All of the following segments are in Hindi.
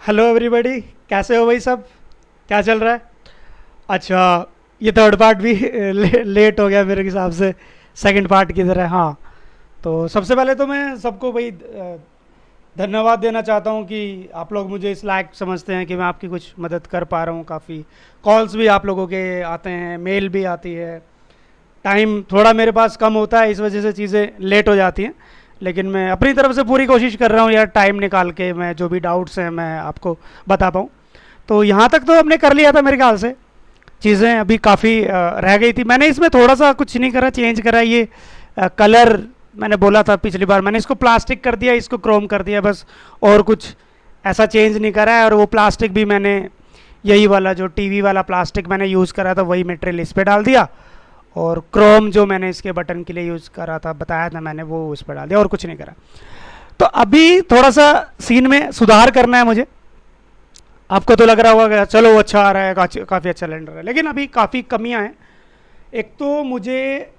हेलो एवरीबॉडी, कैसे हो भाई सब? क्या चल रहा है? अच्छा, ये थर्ड पार्ट भी लेट हो गया मेरे हिसाब से, सेकंड पार्ट की तरह। हाँ, तो सबसे पहले तो मैं सबको भाई धन्यवाद देना चाहता हूँ कि आप लोग मुझे इस लायक समझते हैं कि मैं आपकी कुछ मदद कर पा रहा हूँ। काफ़ी कॉल्स भी आप लोगों के आते हैं, मेल भी आती है। टाइम थोड़ा मेरे पास कम होता है, इस वजह से चीज़ें लेट हो जाती हैं, लेकिन मैं अपनी तरफ से पूरी कोशिश कर रहा हूँ यार, टाइम निकाल के मैं जो भी डाउट्स हैं मैं आपको बता पाऊँ। तो यहाँ तक तो हमने कर लिया था मेरे ख्याल से। चीज़ें अभी काफ़ी रह गई थी। मैंने इसमें थोड़ा सा कुछ नहीं करा, चेंज करा ये कलर। मैंने बोला था पिछली बार, मैंने इसको प्लास्टिक कर दिया, इसको क्रोम कर दिया बस, और कुछ ऐसा चेंज नहीं करा है। और वो प्लास्टिक भी मैंने यही वाला जो टीवी वाला प्लास्टिक मैंने यूज़ करा था वही मटेरियल इस पर डाल दिया, और क्रोम जो मैंने इसके बटन के लिए यूज़ करा था, बताया था मैंने, वो उस पर डाल दिया, और कुछ नहीं करा। तो अभी थोड़ा सा सीन में सुधार करना है मुझे। आपको तो लग रहा होगा कि चलो वो अच्छा आ रहा है, काफ़ी अच्छा रेंडर है, लेकिन अभी काफ़ी कमियां हैं। एक तो मुझे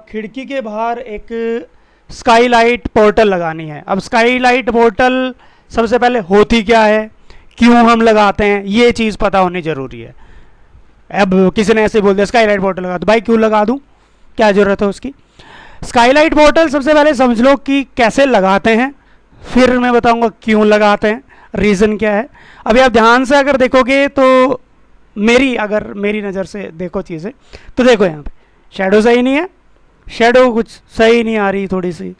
खिड़की के बाहर एक स्काईलाइट पोर्टल लगानी है। अब स्काईलाइट पोर्टल सबसे पहले होती क्या है, क्यों हम लगाते हैं, ये चीज़ पता होनी ज़रूरी है। अब किसी ने ऐसे बोल दिया स्काईलाइट पोर्टल लगा दो, भाई क्यों लगा दूँ, क्या ज़रूरत है उसकी? स्काईलाइट पोर्टल सबसे पहले समझ लो कि कैसे लगाते हैं, फिर मैं बताऊंगा क्यों लगाते हैं, रीज़न क्या है। अभी आप ध्यान से अगर देखोगे तो अगर मेरी नज़र से देखो चीज़ें, तो देखो यहाँ पे शेडो सही नहीं है, शेडो कुछ सही नहीं आ रही थोड़ी सी।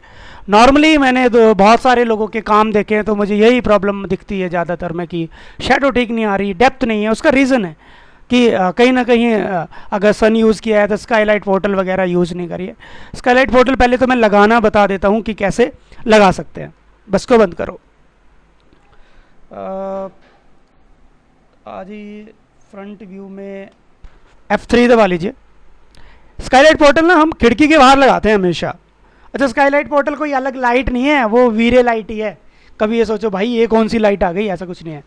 नॉर्मली मैंने तो बहुत सारे लोगों के काम देखे हैं, तो मुझे यही प्रॉब्लम दिखती है ज़्यादातर में कि शेडो ठीक नहीं आ रही, डेप्थ नहीं है। उसका रीज़न है कि कहीं ना कहीं अगर सन यूज़ किया है तो स्काईलाइट पोर्टल वगैरह यूज़ नहीं करिए। स्काईलाइट पोर्टल पहले तो मैं लगाना बता देता हूँ कि कैसे लगा सकते हैं। बस को बंद करो। आज ही फ्रंट व्यू में F3 दबा लीजिए। स्काईलाइट पोर्टल ना हम खिड़की के बाहर लगाते हैं हमेशा। अच्छा, स्काईलाइट पोर्टल कोई अलग लाइट नहीं है, वो वीरे लाइट ही है। कभी ये सोचो भाई ये कौन सी लाइट आ गई, ऐसा कुछ नहीं है।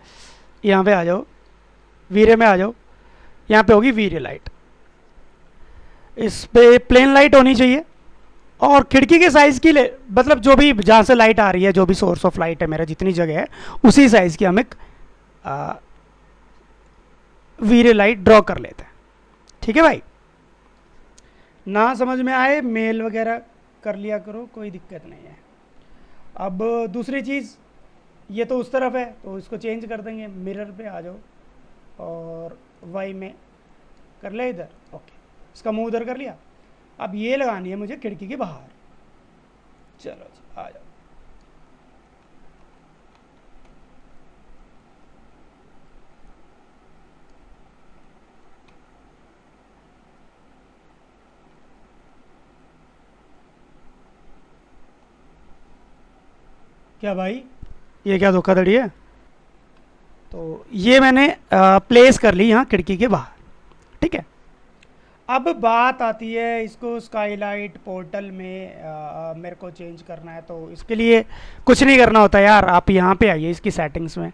यहाँ पे आ जाओ, वीरे में आ जाओ, यहाँ पे होगी वीरे लाइट। इस पे प्लेन लाइट होनी चाहिए, और खिड़की के साइज़ की मतलब जो भी जहाँ से लाइट आ रही है, जो भी सोर्स ऑफ लाइट है मेरा, जितनी जगह है उसी साइज़ की हम एक वीरे लाइट ड्रॉ कर लेते हैं। ठीक है भाई, ना समझ में आए मेल वगैरह कर लिया करो, कोई दिक्कत नहीं है। अब दूसरी चीज़, ये तो उस तरफ है तो इसको चेंज कर देंगे, मिरर पे आ जाओ और वाई में कर ले इधर। ओके, इसका मुंह उधर कर लिया। अब ये लगानी है मुझे खिड़की के बाहर। चलो जी, आ जाओ। क्या भाई, ये क्या धोखाधड़ी है? तो ये मैंने प्लेस कर ली यहाँ खिड़की के बाहर। ठीक है, अब बात आती है इसको स्काईलाइट पोर्टल में मेरे को चेंज करना है। तो इसके लिए कुछ नहीं करना होता यार, आप यहाँ पे आइए इसकी सेटिंग्स में।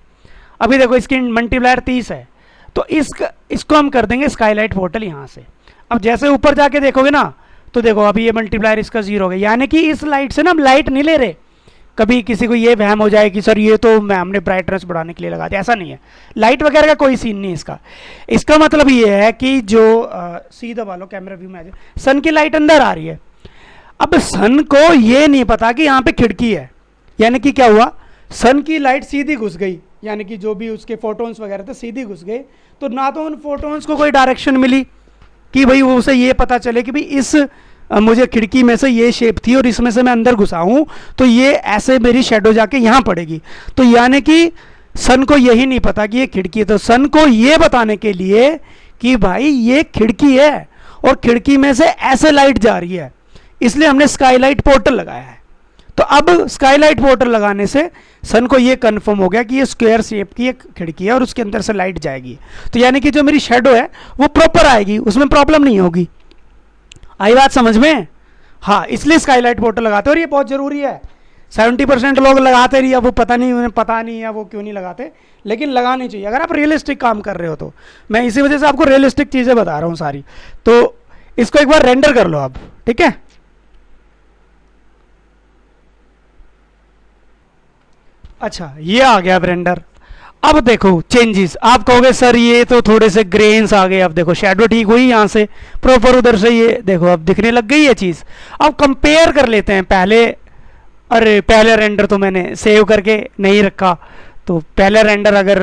अभी देखो इसकी मल्टीप्लायर 30 है, तो इसको हम कर देंगे स्काईलाइट पोर्टल यहाँ से। अब जैसे ऊपर जाके देखोगे ना, तो देखो अभी ये मल्टीप्लायर इसका 0 हो गया, यानी कि इस लाइट से ना हम लाइट नहीं ले रहे। कभी किसी को ये वहम हो जाए कि सर ये तो मैं हमने ब्राइटनेस बढ़ाने के लिए लगा दिया, ऐसा नहीं है। लाइट वगैरह का कोई सीन नहीं इसका। इसका मतलब ये है कि जो सी दबा लो, कैमरा व्यू में आ जाए, सन की लाइट अंदर आ रही है। अब सन को ये नहीं पता कि यहाँ पे खिड़की है, यानी कि क्या हुआ, सन की लाइट सीधी घुस गई, यानी कि जो भी उसके फोटोन्स वगैरह थे सीधी घुस गए। तो ना तो उन फोटोन्स को कोई डायरेक्शन मिली कि भाई वो उसे ये पता चले कि भाई इस मुझे खिड़की में से ये शेप थी और इसमें से मैं अंदर घुसा हूं, तो ये ऐसे मेरी शेडो जाके यहां पड़ेगी। तो यानी कि सन को यही नहीं पता कि ये खिड़की है। तो सन को ये बताने के लिए कि भाई ये खिड़की है और खिड़की में से ऐसे लाइट जा रही है, इसलिए हमने स्काईलाइट पोर्टल लगाया है। तो अब स्काईलाइट पोर्टल लगाने से सन को ये कंफर्म हो गया कि ये स्क्वायर शेप की एक खिड़की है और उसके अंदर से लाइट जाएगी। तो यानी कि जो मेरी शेडो है वो प्रॉपर आएगी, उसमें प्रॉब्लम नहीं होगी। आई बात समझ में? हाँ, इसलिए स्काईलाइट पोर्टल लगाते हैं, और ये बहुत ज़रूरी है। 70% लोग लगाते नहीं, अब वो पता नहीं, उन्हें पता नहीं है वो क्यों नहीं लगाते, लेकिन लगानी चाहिए अगर आप रियलिस्टिक काम कर रहे हो तो। मैं इसी वजह से आपको रियलिस्टिक चीज़ें बता रहा हूँ सारी। तो इसको एक बार रेंडर कर लो आप, ठीक है? अच्छा, ये आ गया अब रेंडर। अब देखो चेंजेस, आप कहोगे सर ये तो थोड़े से ग्रेन्स आ गए, अब देखो शेडो ठीक हुई यहाँ से प्रॉपर, उधर से ये देखो अब दिखने लग गई ये चीज़। अब कंपेयर कर लेते हैं पहले। अरे पहले रेंडर तो मैंने सेव करके नहीं रखा, तो पहले रेंडर अगर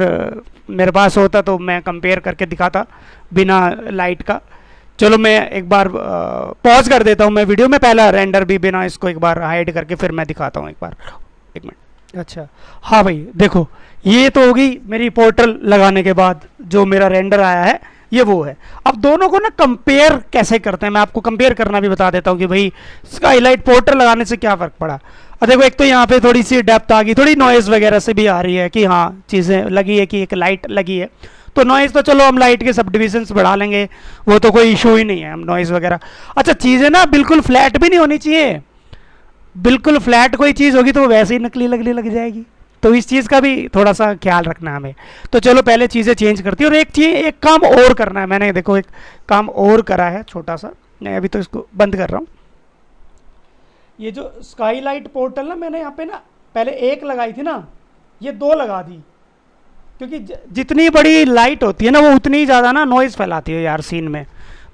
मेरे पास होता तो मैं कंपेयर करके दिखाता बिना लाइट का। चलो मैं एक बार पॉज कर देता हूँ मैं वीडियो में, पहला रेंडर भी बिना इसको एक बार हाइड करके फिर मैं दिखाता हूँ एक बार। एक मिनट। अच्छा हाँ भाई देखो, ये तो होगी मेरी पोर्टल लगाने के बाद जो मेरा रेंडर आया है, ये वो है। अब दोनों को ना कंपेयर कैसे करते हैं, मैं आपको कंपेयर करना भी बता देता हूँ कि भाई स्काईलाइट पोर्टल लगाने से क्या फ़र्क पड़ा। और देखो एक तो यहाँ पे थोड़ी सी डेप्थ आ गई, थोड़ी नॉइज़ वगैरह से भी आ रही है कि हाँ चीज़ें लगी है कि एक लाइट लगी है, तो नॉइज़ तो चलो हम लाइट के सब डिविजन्स बढ़ा लेंगे, वो तो कोई इशू ही नहीं है, हम नॉइज़ वगैरह। अच्छा चीज़ें ना बिल्कुल फ्लैट भी नहीं होनी चाहिए, बिल्कुल फ्लैट कोई चीज़ होगी तो वो वैसे ही नकली लगने लग जाएगी, तो इस चीज़ का भी थोड़ा सा ख्याल रखना है हमें। तो चलो पहले चीज़ें चेंज करती है, और एक चीज़ एक काम और करना है, मैंने देखो एक काम और करा है छोटा सा, मैं अभी तो इसको बंद कर रहा हूँ। ये जो स्काईलाइट पोर्टल ना मैंने यहाँ पे ना पहले एक लगाई थी ना, ये दो लगा दी, क्योंकि जितनी बड़ी लाइट होती है ना वो उतनी ज़्यादा ना नॉइज़ फैलाती है यार सीन में।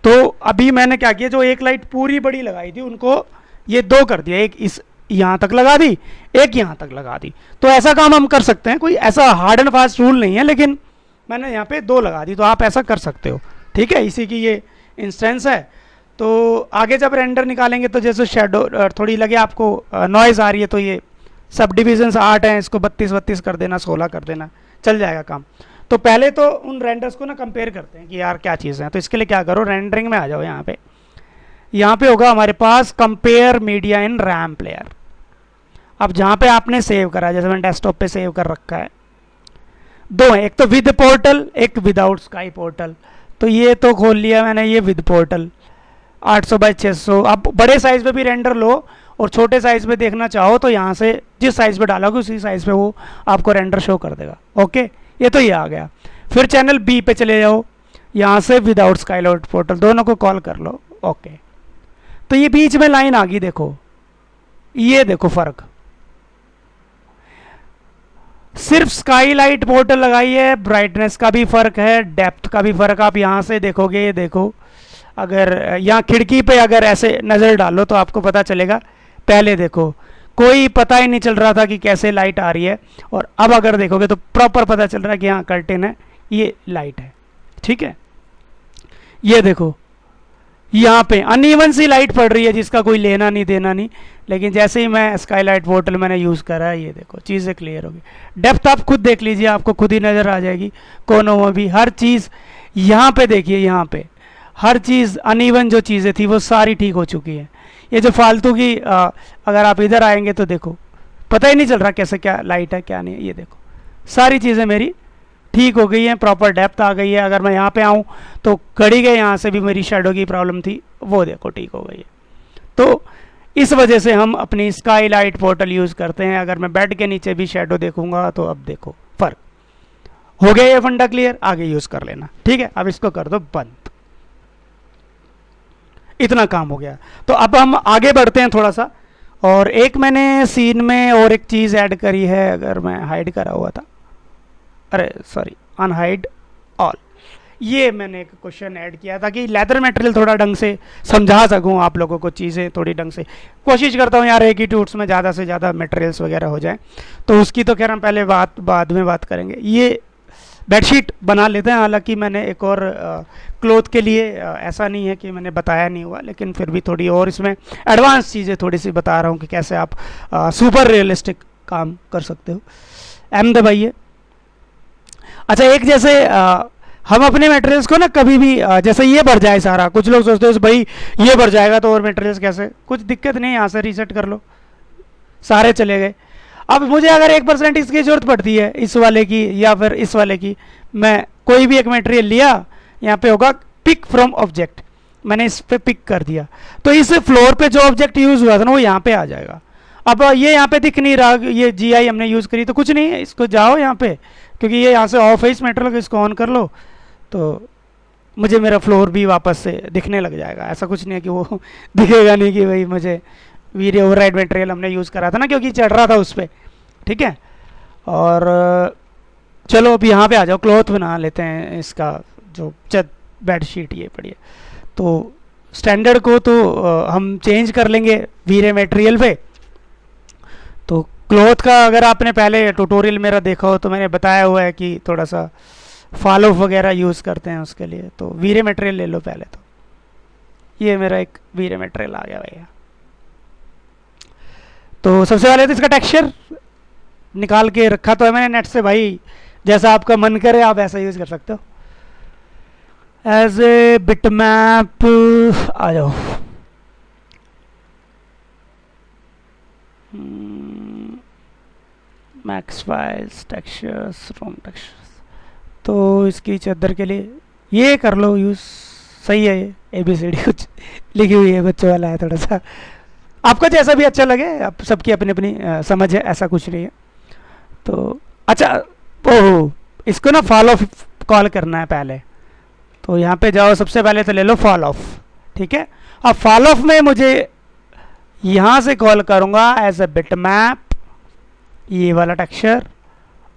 तो अभी मैंने क्या किया, जो एक लाइट पूरी बड़ी लगाई थी उनको ये दो कर दिया, एक इस यहाँ तक लगा दी, एक यहाँ तक लगा दी। तो ऐसा काम हम कर सकते हैं, कोई ऐसा हार्ड एंड फास्ट रूल नहीं है, लेकिन मैंने यहाँ पे दो लगा दी, तो आप ऐसा कर सकते हो। ठीक है, इसी की ये इंस्टेंस है। तो आगे जब रेंडर निकालेंगे तो जैसे शेडो थोड़ी लगे आपको नॉइज़ आ रही है, तो ये सब डिविजन्स 8 हैं, इसको 32 कर देना, 16 कर देना, चल जाएगा काम। तो पहले तो उन रेंडर्स को ना कंपेयर करते हैं कि यार क्या चीज़ें हैं। तो इसके लिए क्या करो, रेंडरिंग में आ जाओ, यहाँ पे होगा हमारे पास कंपेयर मीडिया इन रैम प्लेयर। अब जहाँ पे आपने सेव करा है, जैसे मैंने डेस्कटॉप पे सेव कर रखा है, दो हैं, एक तो विद पोर्टल, एक विदाउट स्काई पोर्टल। तो ये तो खोल लिया मैंने, ये विद पोर्टल 800 बाई 600। अब बड़े साइज़ पे भी रेंडर लो और छोटे साइज़ पे देखना चाहो तो यहाँ से जिस साइज़ पे डालोगे उसी साइज़ पे वो आपको रेंडर शो कर देगा। ओके, ये तो ये आ गया। फिर चैनल बी पे चले जाओ, यहाँ से विदाउट स्काईलाइट पोर्टल, दोनों को कॉल कर लो। ओके, तो ये बीच में लाइन आ गई, देखो ये देखो फ़र्क, सिर्फ स्काईलाइट पोर्टल लगाई है, ब्राइटनेस का भी फ़र्क है, डेप्थ का भी फ़र्क। आप यहाँ से देखोगे, ये देखो, अगर यहाँ खिड़की पे अगर ऐसे नज़र डालो तो आपको पता चलेगा, पहले देखो कोई पता ही नहीं चल रहा था कि कैसे लाइट आ रही है, और अब अगर देखोगे तो प्रॉपर पता चल रहा है कि यहाँ कर्टेन है, ये लाइट है। ठीक है, ये देखो यहाँ पे अनइवन सी लाइट पड़ रही है जिसका कोई लेना नहीं देना नहीं, लेकिन जैसे ही मैं स्काईलाइट पोर्टल मैंने यूज़ करा है, ये देखो चीज़ें क्लियर होगी। डेप्थ आप खुद देख लीजिए, आपको खुद ही नज़र आ जाएगी, कोनों में भी हर चीज़। यहाँ पे देखिए, यहाँ पे हर चीज़ अनइवन जो चीज़ें थी वो सारी ठीक हो चुकी है। ये जो फालतू की अगर आप इधर आएंगे तो देखो पता ही नहीं चल रहा कैसे क्या लाइट है क्या नहीं है। ये देखो सारी चीज़ें मेरी ठीक हो गई हैं, प्रॉपर डेप्थ आ गई है। अगर मैं यहाँ पे आऊँ तो घड़ी के यहाँ से भी मेरी शेडो की प्रॉब्लम थी, वो देखो ठीक हो गई है। तो इस वजह से हम अपनी स्काईलाइट पोर्टल यूज़ करते हैं। अगर मैं बेड के नीचे भी शेडो देखूंगा तो अब देखो फ़र्क हो गया। ये फंडा क्लियर, आगे यूज़ कर लेना। ठीक है, अब इसको कर दो बंद, इतना काम हो गया। तो अब हम आगे बढ़ते हैं थोड़ा सा, और एक मैंने सीन में और एक चीज़ ऐड करी है, अगर मैं हाइड करा हुआ था, अरे सॉरी, अनहाइड ऑल, ये मैंने एक क्वेश्चन ऐड किया था कि लेदर मटेरियल थोड़ा ढंग से समझा सकूं आप लोगों को, चीज़ें थोड़ी ढंग से कोशिश करता हूं यार, एक ही टूट्स में ज़्यादा से ज़्यादा मटेरियल्स वगैरह हो जाएं। तो उसकी तो खैर हम पहले बाद में बात करेंगे। ये बेडशीट बना लेते हैं, हालांकि मैंने एक और क्लोथ के लिए ऐसा नहीं है कि मैंने बताया नहीं हुआ, लेकिन फिर भी थोड़ी और इसमें एडवांस चीज़ें थोड़ी सी बता रहा हूँ कि कैसे आप सुपर रियलिस्टिक काम कर सकते हो। एम दबाइए। अच्छा, एक जैसे हम अपने मटेरियल्स को ना कभी भी जैसे ये भर जाए सारा, कुछ लोग सोचते हैं भाई ये भर जाएगा तो और मटेरियल्स कैसे, कुछ दिक्कत नहीं, यहाँ से रीसेट कर लो, सारे चले गए। अब मुझे अगर 1% इसकी ज़रूरत पड़ती है, इस वाले की या फिर इस वाले की, मैं कोई भी एक मटेरियल लिया, यहाँ पे होगा पिक फ्रॉम ऑब्जेक्ट, मैंने इस पर पिक कर दिया, तो इस फ्लोर पे जो ऑब्जेक्ट यूज़ हुआ था ना वो यहाँ पे आ जाएगा। अब ये यहाँ पे दिख नहीं रहा, ये GI हमने यूज़ करी, तो कुछ नहीं है, इसको जाओ यहाँ पे, क्योंकि ये यहाँ से ऑफ है इस मटेरियल को, इसको ऑन कर लो तो मुझे मेरा फ्लोर भी वापस से दिखने लग जाएगा। ऐसा कुछ नहीं है कि वो दिखेगा नहीं कि भाई मुझे वीडियो ओवरराइड मटेरियल हमने यूज़ करा था ना, क्योंकि चढ़ रहा था उस पर। ठीक है, और चलो अब यहाँ पे आ जाओ, क्लॉथ बना लेते हैं इसका, जो बेड शीट ये पड़ी है। तो स्टैंडर्ड को तो हम चेंज कर लेंगे वीरे मटेरियल पे। तो क्लॉथ का अगर आपने पहले ट्यूटोरियल मेरा देखा हो तो मैंने बताया हुआ है कि थोड़ा सा फॉल ऑफ वगैरह यूज़ करते हैं उसके लिए। तो वीरे मटेरियल ले लो पहले। तो ये मेरा एक वीरे मटेरियल आ गया भैया। तो सबसे पहले तो इसका टेक्सचर निकाल के रखा तो है मैंने नेट से भाई, जैसा आपका मन करे आप ऐसा यूज़ कर सकते हो। एज ए बिट मैप आ जाओ। Max files textures room textures. तो इसकी चादर के लिए ये कर लो यूज़, सही है। ये ABCD कुछ लिखी हुई है, बच्चों वाला है थोड़ा सा, आपको जैसा भी अच्छा लगे, आप सबकी अपनी अपनी समझ है, ऐसा कुछ नहीं है। तो अच्छा, ओह इसको ना फॉल ऑफ कॉल करना है पहले। तो यहाँ पे जाओ, सबसे पहले तो ले लो फॉल ऑफ, ठीक है। अब फॉल ऑफ में मुझे यहाँ से कॉल करूँगा एज ए बिट मैप, ये वाला टेक्सचर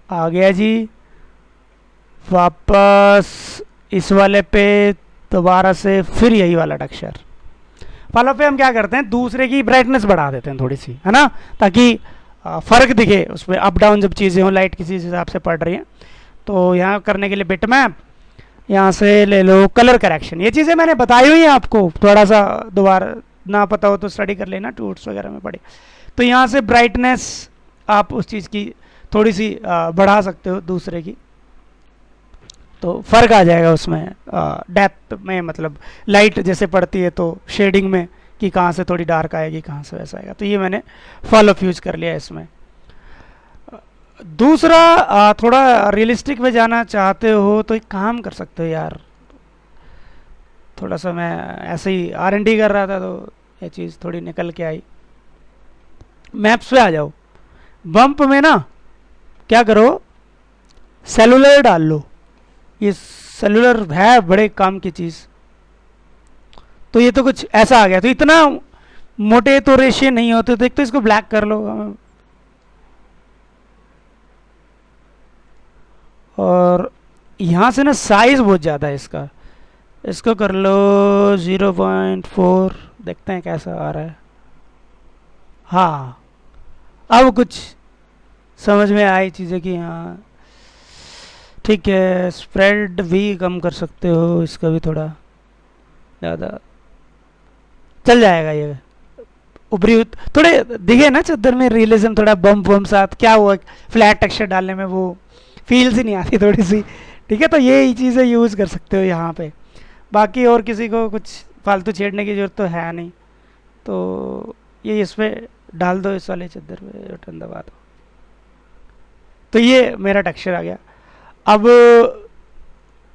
आ गया जी। वापस इस वाले पे दोबारा से फिर यही वाला टेक्सचर। फॉलो पे हम क्या करते हैं, दूसरे की ब्राइटनेस बढ़ा देते हैं थोड़ी सी, है ना, ताकि फ़र्क दिखे उसमें, अप डाउन जब चीज़ें हों, लाइट किसी हिसाब से पड़ रही हैं। तो यहाँ करने के लिए बिट मैप, यहाँ से ले लो कलर करेक्शन। ये चीज़ें मैंने बताई हुई हैं आपको, थोड़ा सा दोबारा ना पता हो तो स्टडी कर लेना, टूट्स वगैरह में पढ़े। तो यहाँ से ब्राइटनेस आप उस चीज़ की थोड़ी सी बढ़ा सकते हो दूसरे की, तो फ़र्क आ जाएगा उसमें डेप्थ में, मतलब लाइट जैसे पड़ती है तो शेडिंग में कि कहाँ से थोड़ी डार्क आएगी, कहाँ से वैसा आएगा। तो ये मैंने फॉल ऑफ यूज़ कर लिया इसमें। दूसरा थोड़ा रियलिस्टिक में जाना चाहते हो तो एक काम कर सकते हो यार, थोड़ा सा मैं ऐसे ही R&D कर रहा था तो ये चीज़ थोड़ी निकल के आई। मैप्स पे आ जाओ, बम्प में ना क्या करो, सेलुलर डाल लो। ये सेलुलर है बड़े काम की चीज़। तो ये तो कुछ ऐसा आ गया, तो इतना मोटे तो रेशियो नहीं होते, तो एक तो इसको ब्लैक कर लो, और यहाँ से ना साइज बहुत ज़्यादा है इसका, इसको कर लो 0.4, देखते हैं कैसा आ रहा है। हाँ अब कुछ समझ में आई चीज़ें कि हाँ ठीक है। स्प्रेड भी कम कर सकते हो, इसका भी थोड़ा ज़्यादा चल जाएगा। ये ऊपरी थोड़े दिखे ना चादर में रियलिज्म, थोड़ा बम्प वम्प साथ क्या हुआ, फ्लैट टेक्सचर डालने में वो फील सी नहीं आती थोड़ी सी, ठीक है। तो ये चीज़ें यूज़ कर सकते हो यहाँ पे। बाकी और किसी को कुछ फालतू छेड़ने की ज़रूरत तो है नहीं, तो ये इस पर डाल दो, इस वाले चादर पे बटन दबा दो। तो ये मेरा टेक्सचर आ गया। अब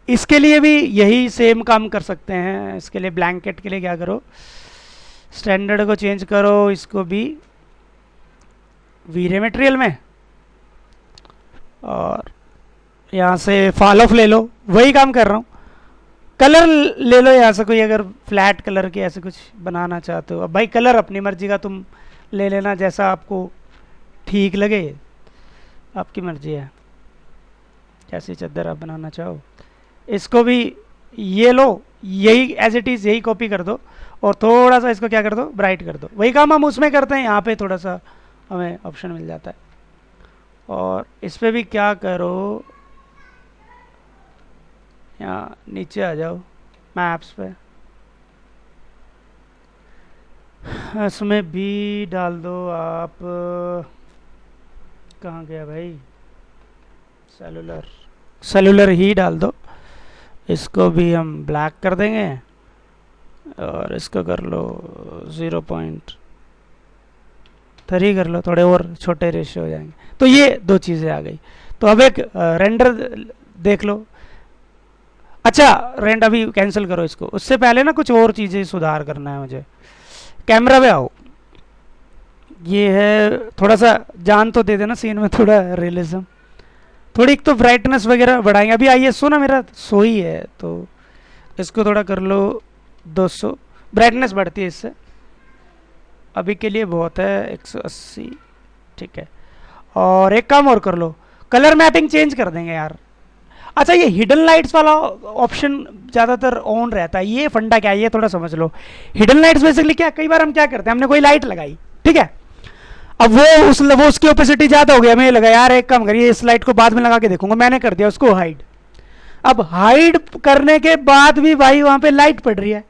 इसके लिए भी यही सेम काम कर सकते हैं। इसके लिए ब्लैंकेट के लिए क्या करो, स्टैंडर्ड को चेंज करो, इसको भी वीरे मटेरियल में, और यहाँ से फॉल ऑफ ले लो, वही काम कर रहा हूँ। कलर ले लो यहाँ से कोई, अगर फ्लैट कलर के ऐसे कुछ बनाना चाहते हो। अब भाई कलर अपनी मर्जी का तुम ले लेना, जैसा आपको ठीक लगे, आपकी मर्जी है, जैसी चादर आप बनाना चाहो। इसको भी ये लो, यही एज इट इज़ यही कॉपी कर दो, और थोड़ा सा इसको क्या कर दो, ब्राइट कर दो। वही काम हम उसमें करते हैं, यहाँ पे थोड़ा सा हमें ऑप्शन मिल जाता है। और इस पर भी क्या करो, यहाँ नीचे आ जाओ मैप्स पे, इसमें भी डाल दो आप, कहाँ गया भाई, सेलुलर, सेलुलर ही डाल दो। इसको भी हम ब्लैक कर देंगे, और इसको कर लो 0.3 कर लो, थोड़े और छोटे रेशियो हो जाएंगे। तो ये दो चीज़ें आ गई। तो अब एक रेंडर देख लो। अच्छा रेंड अभी कैंसिल करो इसको, उससे पहले ना कुछ और चीज़ें सुधार करना है मुझे। कैमरा पे आओ, ये है थोड़ा सा जान तो दे देना सीन में, थोड़ा रियलिज्म, थोड़ी एक तो ब्राइटनेस वगैरह बढ़ाएंगे। अभी ISO ना मेरा 100 ही है, तो इसको थोड़ा कर लो 200, ब्राइटनेस बढ़ती है इससे। अभी के लिए बहुत है 180, ठीक है। और एक काम और कर लो, कलर मैपिंग चेंज कर देंगे यार। अच्छा ये हिडन लाइट्स वाला ऑप्शन ज़्यादातर ऑन रहता है, ये फंडा क्या है ये थोड़ा समझ लो। हिडन लाइट्स बेसिकली क्या, कई बार हम क्या करते हैं, हमने कोई लाइट लगाई, ठीक है, अब वो उसकी ओपेसिटी ज़्यादा हो गया, हमें लगा यार एक काम करिए इस लाइट को बाद में लगा के देखूंगा, मैंने कर दिया उसको हाइड। अब हाइड करने के बाद भी भाई वहाँ पे लाइट पड़ रही है,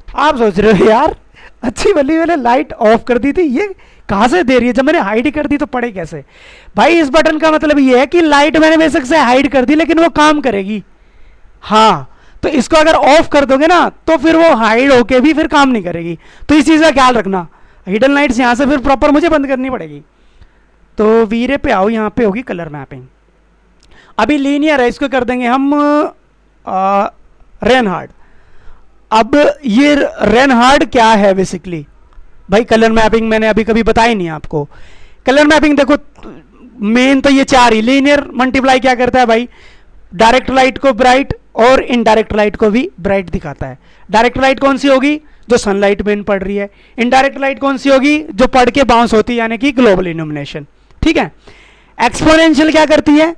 आप सोच रहे हो यार अच्छी भली मैंने लाइट ऑफ कर दी थी, ये कहाँ से दे रही है, जब मैंने हाइड कर दी तो पड़े कैसे। भाई इस बटन का मतलब ये है कि लाइट मैंने बेशक से हाइड कर दी लेकिन वो काम करेगी। हाँ तो इसको अगर ऑफ कर दोगे ना तो फिर वो हाइड होके भी फिर काम नहीं करेगी, तो इस चीज़ का ख्याल रखना। हिडन लाइट्स यहाँ से फिर प्रॉपर मुझे बंद करनी पड़ेगी। तो वीरे पे आओ, यहाँ पे होगी कलर मैपिंग। अभी लीनियर है, इसको कर देंगे हम रेनहार्ड। अब ये रेनहार्ड क्या है बेसिकली, भाई कलर मैपिंग मैंने अभी कभी बताई नहीं आपको। कलर मैपिंग देखो मेन तो ये चार ही, लीनियर मल्टीप्लाई क्या करता है भाई, डायरेक्ट लाइट को ब्राइट और इनडायरेक्ट लाइट को भी ब्राइट दिखाता है। डायरेक्ट लाइट कौन सी होगी, जो सनलाइट में पड़ रही है। इनडायरेक्ट लाइट कौन सी होगी, जो पड़ के बाउंस होती है, यानी कि ग्लोबल इल्यूमिनेशन, ठीक है। एक्सपोनेंशियल क्या करती है,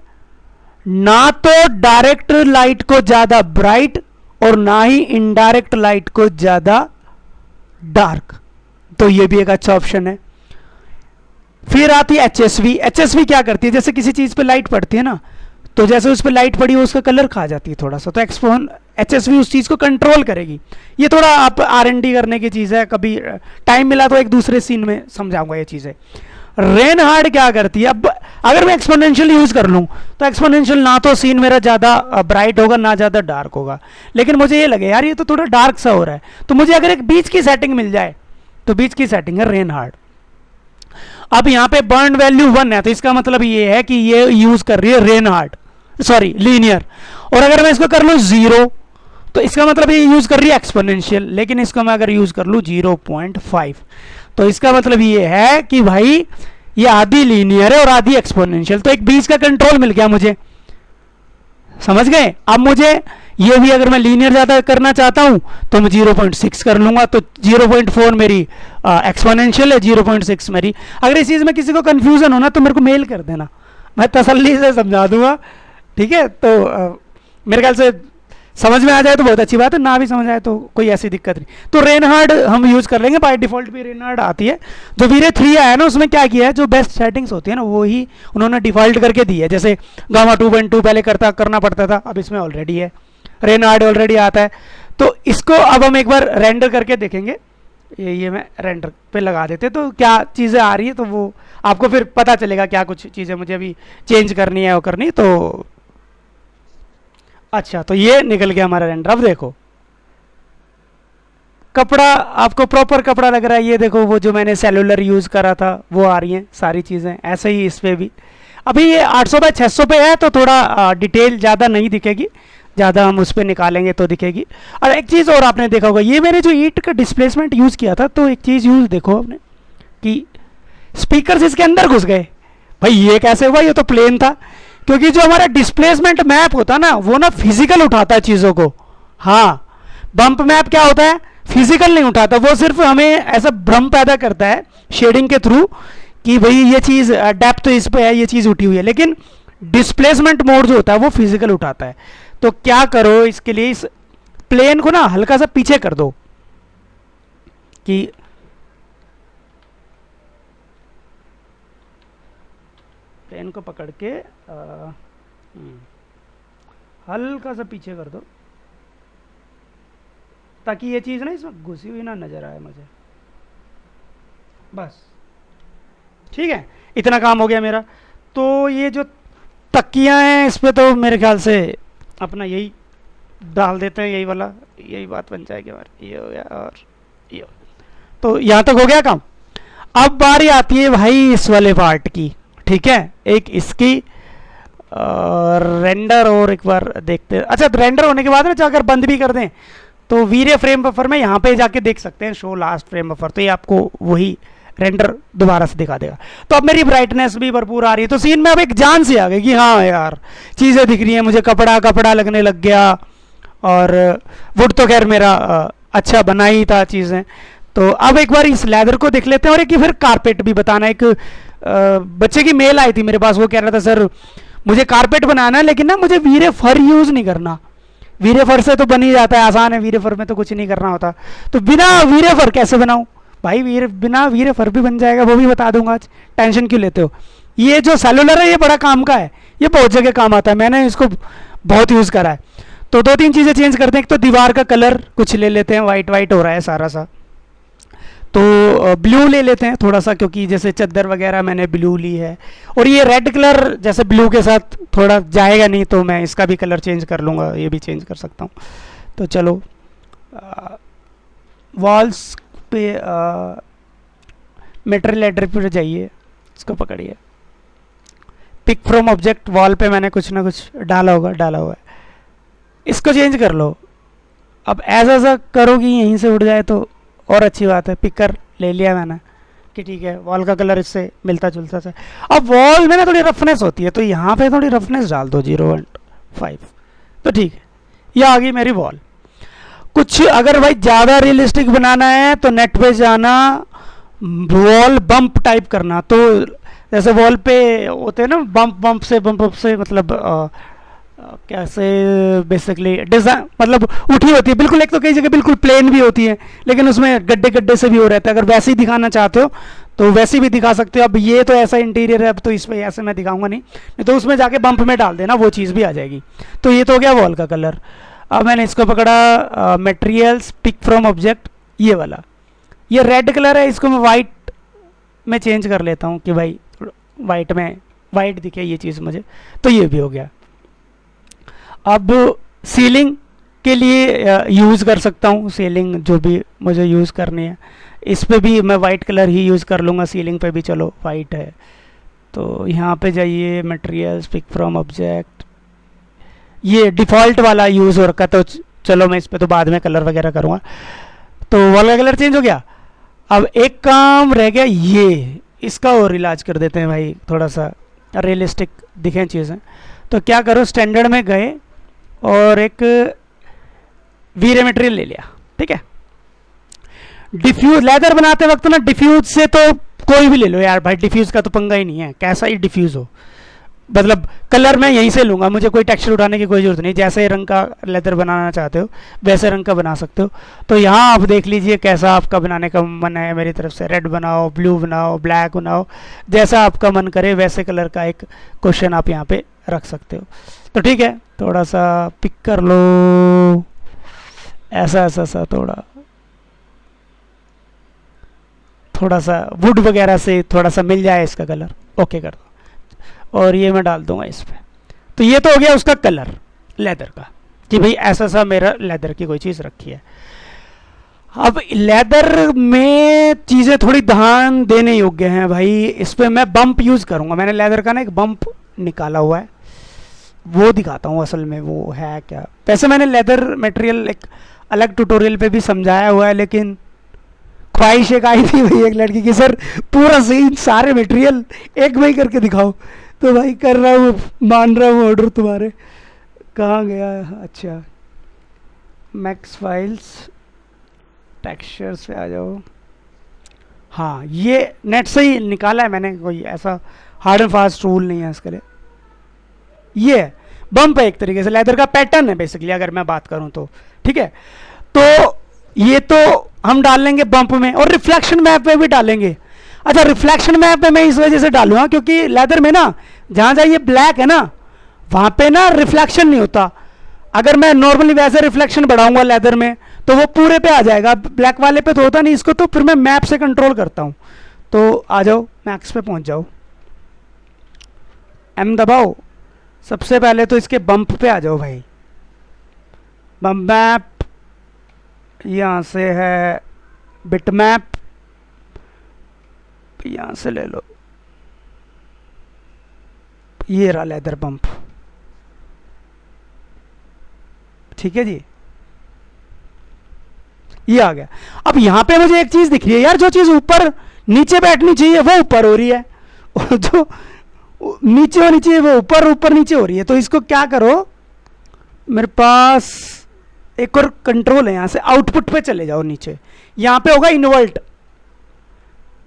ना तो डायरेक्ट लाइट को ज्यादा ब्राइट और ना ही इनडायरेक्ट लाइट को ज्यादा डार्क, तो ये भी एक अच्छा ऑप्शन है। फिर आती है एचएसवी। एचएसवी क्या करती है, जैसे किसी चीज पे लाइट पड़ती है ना, तो जैसे उस पर लाइट पड़ी उसका कलर खा जाती है थोड़ा सा, तो एचएसवी उस चीज को कंट्रोल करेगी। ये थोड़ा आप आरएनडी करने की चीज है, कभी टाइम मिला तो एक दूसरे सीन में समझाऊंगा ये चीजें। रेनहार्ड क्या करती है, अब अगर मैं एक्सपोनेंशियल यूज कर लूं तो एक्सपोनेंशियल ना तो सीन मेरा ज्यादा ब्राइट होगा ना ज्यादा डार्क होगा, लेकिन मुझे ये लगे यार ये तो थोड़ा डार्क सा हो रहा है, तो मुझे अगर एक बीच की सेटिंग मिल जाए तो बीच की सेटिंग है रेनहार्ड। अब यहाँ पे बर्न वैल्यू 1 है, तो इसका मतलब ये है कि ये यूज कर रही है रेनहार्ड, सॉरी लीनियर। और अगर मैं इसको कर लूँ 0 तो इसका मतलब ये यूज कर रही है एक्सपोनेंशियल, लेकिन इसको मैं अगर यूज कर लूँ 0.5 तो इसका मतलब ये है कि भाई ये आधी लीनियर है और आधी एक्सपोनेंशियल, तो एक बीच का कंट्रोल मिल गया मुझे, समझ गए। अब मुझे ये भी अगर मैं लीनियर ज्यादा करना चाहता हूं तो मैं 0.6 कर लूंगा, तो 0.4 मेरी एक्सपोनेंशियल है, 0.6 मेरी। अगर इस चीज में किसी को कंफ्यूजन हो ना तो मेरे को मेल कर देना, मैं तसल्ली से समझा दूंगा, ठीक है। तो मेरे ख्याल से समझ में आ जाए तो बहुत अच्छी बात है, ना भी समझ आए तो कोई ऐसी दिक्कत नहीं। तो रेनहार्ड हम यूज कर लेंगे, बाय डिफॉल्ट भी रेनहार्ड आती है। जो वीरे 3 आया ना उसमें क्या किया है, जो बेस्ट सेटिंग्स होती है ना वो ही उन्होंने डिफॉल्ट करके दी है। जैसे गामा 2.2 पहले करना पड़ता था, अब इसमें ऑलरेडी है, रेनहार्ड ऑलरेडी आता है। तो इसको अब हम एक बार रेंडर करके देखेंगे, ये मैं रेंडर पे लगा देते तो क्या चीज़ें आ रही है, तो वो आपको फिर पता चलेगा क्या कुछ चीज़ें मुझे अभी चेंज करनी है वो करनी। तो अच्छा तो ये निकल गया हमारा रेंडर। अब देखो कपड़ा, आपको प्रॉपर कपड़ा लग रहा है, ये देखो वो जो मैंने सेलुलर यूज करा था वो आ रही हैं सारी चीज़ें, ऐसे ही इस पे भी। अभी ये 800 बाय 600 पे है तो थोड़ा डिटेल ज़्यादा नहीं दिखेगी, ज़्यादा हम उस पर निकालेंगे तो दिखेगी। और एक चीज़ और आपने देखा होगा, ये मैंने जो ईंट का डिस्प्लेसमेंट यूज़ किया था, तो एक चीज़ यूज़ देखो आपने कि स्पीकर्स इसके अंदर घुस गए। भाई ये कैसे हुआ, ये तो प्लेन था, क्योंकि जो हमारा डिस्प्लेसमेंट मैप होता है ना वो ना फिजिकल उठाता है चीज़ों को। हाँ बम्प मैप क्या होता है, फिजिकल नहीं उठाता, वो सिर्फ हमें ऐसा भ्रम पैदा करता है शेडिंग के थ्रू कि भाई ये चीज़ डेप्थ इस पे है, ये चीज़ उठी हुई है, लेकिन डिस्प्लेसमेंट मोड जो होता है वो फिजिकल उठाता है। तो क्या करो इसके लिए, इस प्लेन को ना हल्का सा पीछे कर दो कि प्लेन को पकड़ के हल्का सा पीछे कर दो ताकि ये चीज़ ना इसमें घुसी हुई ना नजर आए मुझे, बस ठीक है। इतना काम हो गया मेरा। तो ये जो तकियां हैं इस पे तो मेरे ख्याल से अपना यही डाल देते हैं, यही वाला, यही बात बन जाएगी हमारी। ये हो गया और ये हो गया। तो यहाँ तक हो गया काम। अब बारी आती है भाई इस वाले पार्ट की, ठीक है, एक इसकी रेंडर और एक बार देखते हैं। अच्छा रेंडर होने के बाद ना अगर बंद भी कर दें तो वीरे फ्रेम बफर में यहाँ पे जाके देख सकते हैं शो लास्ट फ्रेम बफर, तो ये आपको वही रेंडर दोबारा से दिखा देगा। तो अब मेरी ब्राइटनेस भी भरपूर आ रही है, तो सीन में अब एक जान सी आ गई कि हाँ यार चीज़ें दिख रही हैं मुझे, कपड़ा कपड़ा लगने लग गया। और वुड तो खैर मेरा अच्छा बना ही था चीज़ें। तो अब एक बार इस लेदर को देख लेते हैं। और एक फिर कारपेट भी बताना, एक बच्चे की मेल आई थी मेरे पास, वो कह रहा था सर मुझे कारपेट बनाना है, लेकिन ना मुझे वीरे फर यूज नहीं करना। वीरे फर से तो बन ही जाता है, आसान है, वीरे फर में तो कुछ नहीं करना होता। तो बिना वीरे फर कैसे बनाऊं भाई? बिना वीरे फर भी बन जाएगा, वो भी बता दूंगा आज, टेंशन क्यों लेते हो। ये जो सेलुलर है ये बड़ा काम का है, ये बहुत जगह काम आता है, मैंने इसको बहुत यूज करा है। तो दो तीन चीजें चेंज करते हैं। एक तो दीवार का कलर कुछ ले लेते हैं, वाइट वाइट हो रहा है सारा सा, तो ब्लू ले लेते हैं थोड़ा सा, क्योंकि जैसे चादर वगैरह मैंने ब्लू ली है, और ये रेड कलर जैसे ब्लू के साथ थोड़ा जाएगा नहीं, तो मैं इसका भी कलर चेंज कर लूँगा, ये भी चेंज कर सकता हूँ। तो चलो वॉल्स पे मटेरियल एडिटर पर जाइए, इसको पकड़िए, पिक फ्रॉम ऑब्जेक्ट, वॉल पे मैंने कुछ ना कुछ डाला हुआ है, इसको चेंज कर लो। अब ऐसा करोगी यहीं से उड़ जाए तो और अच्छी बात है। पिकर ले लिया मैंने कि ठीक है, वॉल का कलर इससे मिलता जुलता है। अब वॉल में ना थोड़ी रफनेस होती है, तो यहाँ पे थोड़ी रफनेस डाल दो 0.5, तो ठीक है, ये आ गई मेरी वॉल। कुछ अगर भाई ज़्यादा रियलिस्टिक बनाना है तो नेट पे जाना, वॉल बम्प टाइप करना। तो जैसे वॉल पे होते हैं ना बम्प से मतलब कैसे बेसिकली डिजाइन, मतलब उठी होती है बिल्कुल, एक तो कई जगह बिल्कुल प्लेन भी होती है, लेकिन उसमें गड्ढे गड्ढे से भी हो रहता है। अगर वैसे ही दिखाना चाहते हो तो वैसे भी दिखा सकते हो। अब ये तो ऐसा इंटीरियर है, अब तो इस पर ऐसे मैं दिखाऊंगा नहीं तो उसमें जाके बम्प में डाल देना, वो चीज़ भी आ जाएगी। तो ये तो हो गया वॉल का कलर। अब मैंने इसको पकड़ा, मटेरियल्स, पिक फ्रॉम ऑब्जेक्ट, ये वाला, ये रेड कलर है, इसको मैं वाइट में चेंज कर लेता हूँ कि भाई वाइट में वाइट दिखे ये चीज़ मुझे। तो ये भी हो गया। अब सीलिंग के लिए यूज़ कर सकता हूँ, सीलिंग जो भी मुझे यूज़ करनी है, इस पे भी मैं वाइट कलर ही यूज़ कर लूँगा। सीलिंग पे भी चलो वाइट है, तो यहाँ पे जाइए, मटेरियल्स, पिक फ्रॉम ऑब्जेक्ट, ये डिफ़ॉल्ट वाला यूज़ हो रखा, तो चलो मैं इस पर तो बाद में कलर वगैरह करूँगा। तो वॉल का कलर चेंज हो गया। अब एक काम रह गया, ये इसका और इलाज कर देते हैं भाई, थोड़ा सा रियलिस्टिक दिखें चीज़ें। तो क्या करो, स्टैंडर्ड में गए और एक वीरे मटेरियल ले लिया, ठीक है। डिफ्यूज लेदर बनाते वक्त ना, डिफ्यूज से तो कोई भी ले लो यार भाई, डिफ्यूज का तो पंगा ही नहीं है, कैसा ही डिफ्यूज हो, मतलब कलर मैं यहीं से लूँगा, मुझे कोई टेक्सचर उठाने की कोई जरूरत नहीं। जैसे रंग का लेदर बनाना चाहते हो वैसे रंग का बना सकते हो। तो यहाँ आप देख लीजिए कैसा आपका बनाने का मन है, मेरी तरफ से रेड बनाओ, ब्लू बनाओ, ब्लैक बनाओ, जैसा आपका मन करे वैसे कलर का एक क्वेश्चन आप यहाँ पे रख सकते हो। तो ठीक है, थोड़ा सा पिक कर लो, ऐसा सा थोड़ा सा वुड वगैरह से थोड़ा सा मिल जाए इसका कलर, ओके कर दो, और ये मैं डाल दूंगा इस पे। तो ये तो हो गया उसका कलर लेदर का, कि भाई ऐसा सा मेरा लेदर की कोई चीज़ रखी है। अब लेदर में चीज़ें थोड़ी ध्यान देने योग्य हैं भाई, इस पर मैं बम्प यूज़ करूँगा। मैंने लेदर का ना एक बम्प निकाला हुआ है, वो दिखाता हूँ असल में वो है क्या। वैसे मैंने लेदर मटेरियल एक अलग ट्यूटोरियल पे भी समझाया हुआ है, लेकिन ख्वाहिश एक आई थी भाई एक लड़की की, सर पूरा सीन सारे मटेरियल एक में ही करके दिखाओ। तो भाई कर रहा हूँ, मान रहा हूँ ऑर्डर तुम्हारे। कहाँ गया, अच्छा मैक्स फाइल्स, टेक्सचर्स पे आ जाओ। हाँ, ये नेट से ही निकाला है मैंने, कोई ऐसा हार्ड एंड फास्ट रूल नहीं है इसके लिए। ये बम्प है एक तरीके से, लेदर का पैटर्न है बेसिकली अगर मैं बात करूं तो, ठीक है। तो ये तो हम डाल लेंगे बम्प में, और रिफ्लेक्शन मैप में भी डालेंगे। अच्छा, रिफ्लेक्शन मैप में मैं इस वजह से डालूंगा क्योंकि लेदर में ना जहां जहां ये ब्लैक है ना, वहां पे ना रिफ्लेक्शन नहीं होता। अगर मैं नॉर्मली वैसे रिफ्लेक्शन बढ़ाऊंगा लेदर में तो वो पूरे पे आ जाएगा, ब्लैक वाले पे तो होता नहीं इसको, तो फिर मैं मैप से कंट्रोल करता हूं। तो आ जाओ, मैक्स पे पहुंच जाओ, एम दबाओ। सबसे पहले तो इसके बम्प पे आ जाओ भाई, बम्प मैप, यहाँ से है बिट मैप, यहाँ से ले लो, ये रहा लेदर बम्प, ठीक है जी, ये आ गया। अब यहां पे मुझे एक चीज दिख रही है यार, जो चीज ऊपर नीचे बैठनी चाहिए वो ऊपर हो रही है, और जो नीचे होनी चाहिए वो ऊपर ऊपर नीचे हो रही है। तो इसको क्या करो, मेरे पास एक और कंट्रोल है, यहां से आउटपुट पे चले जाओ नीचे, यहां पे होगा इन्वर्ट,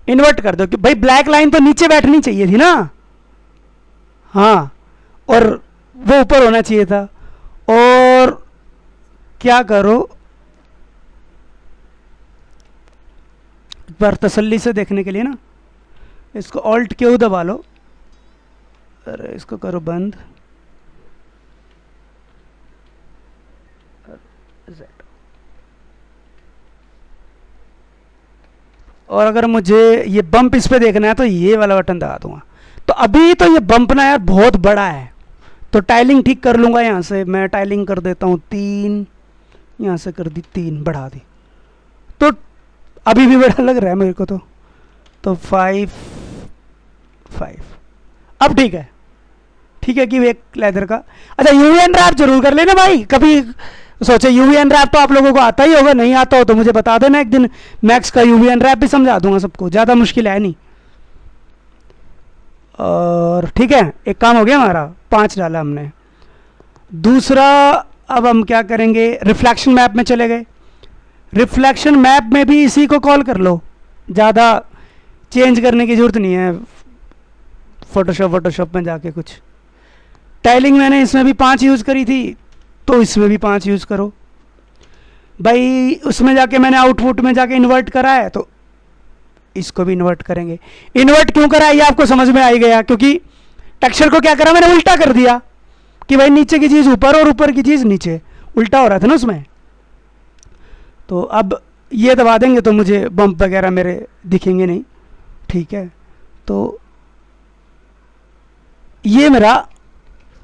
इन्वर्ट कर दो कि भाई ब्लैक लाइन तो नीचे बैठनी चाहिए थी ना, हाँ, और वो ऊपर होना चाहिए था। और क्या करो, एक बार तसल्ली से देखने के लिए ना, इसको ऑल्ट क्यू दबा लो, अरे इसको करो बंद, और अगर मुझे ये बम्प इस पे देखना है तो ये वाला बटन दबा दूंगा। तो अभी तो ये बम्प ना यार बहुत बड़ा है, तो टाइलिंग ठीक कर लूंगा। यहाँ से मैं टाइलिंग कर देता हूँ 3, यहाँ से कर दी 3, बढ़ा दी, तो अभी भी बड़ा लग रहा है मेरे को। तो 5 5 अब ठीक है, ठीक है कि एक लेदर का। अच्छा यूवी अनरैप जरूर कर लेना भाई, कभी सोचे यूवी अनरैप तो आप लोगों को आता ही होगा, नहीं आता हो तो मुझे बता देना, एक दिन मैक्स का यूवी अनरैप भी समझा दूंगा सबको, ज़्यादा मुश्किल है नहीं। और ठीक है, एक काम हो गया हमारा, 5 डाला हमने। दूसरा अब हम क्या करेंगे, रिफ्लेक्शन मैप में चले गए। रिफ्लेक्शन मैप में भी इसी को कॉल कर लो, ज़्यादा चेंज करने की ज़रूरत नहीं है फोटोशॉप में जाके कुछ। टाइलिंग मैंने इसमें भी 5 यूज़ करी थी, तो इसमें भी 5 यूज़ करो भाई। उसमें जाके मैंने आउटपुट में जाके इन्वर्ट करा है, तो इसको भी इन्वर्ट करेंगे। इन्वर्ट क्यों करा ये आपको समझ में आ ही गया, क्योंकि टेक्सचर को क्या करा मैंने, उल्टा कर दिया कि भाई नीचे की चीज़ ऊपर और ऊपर की चीज़ नीचे, उल्टा हो रहा था ना उसमें। तो अब ये दबा देंगे तो मुझे बम्प वगैरह मेरे दिखेंगे नहीं, ठीक है। तो ये मेरा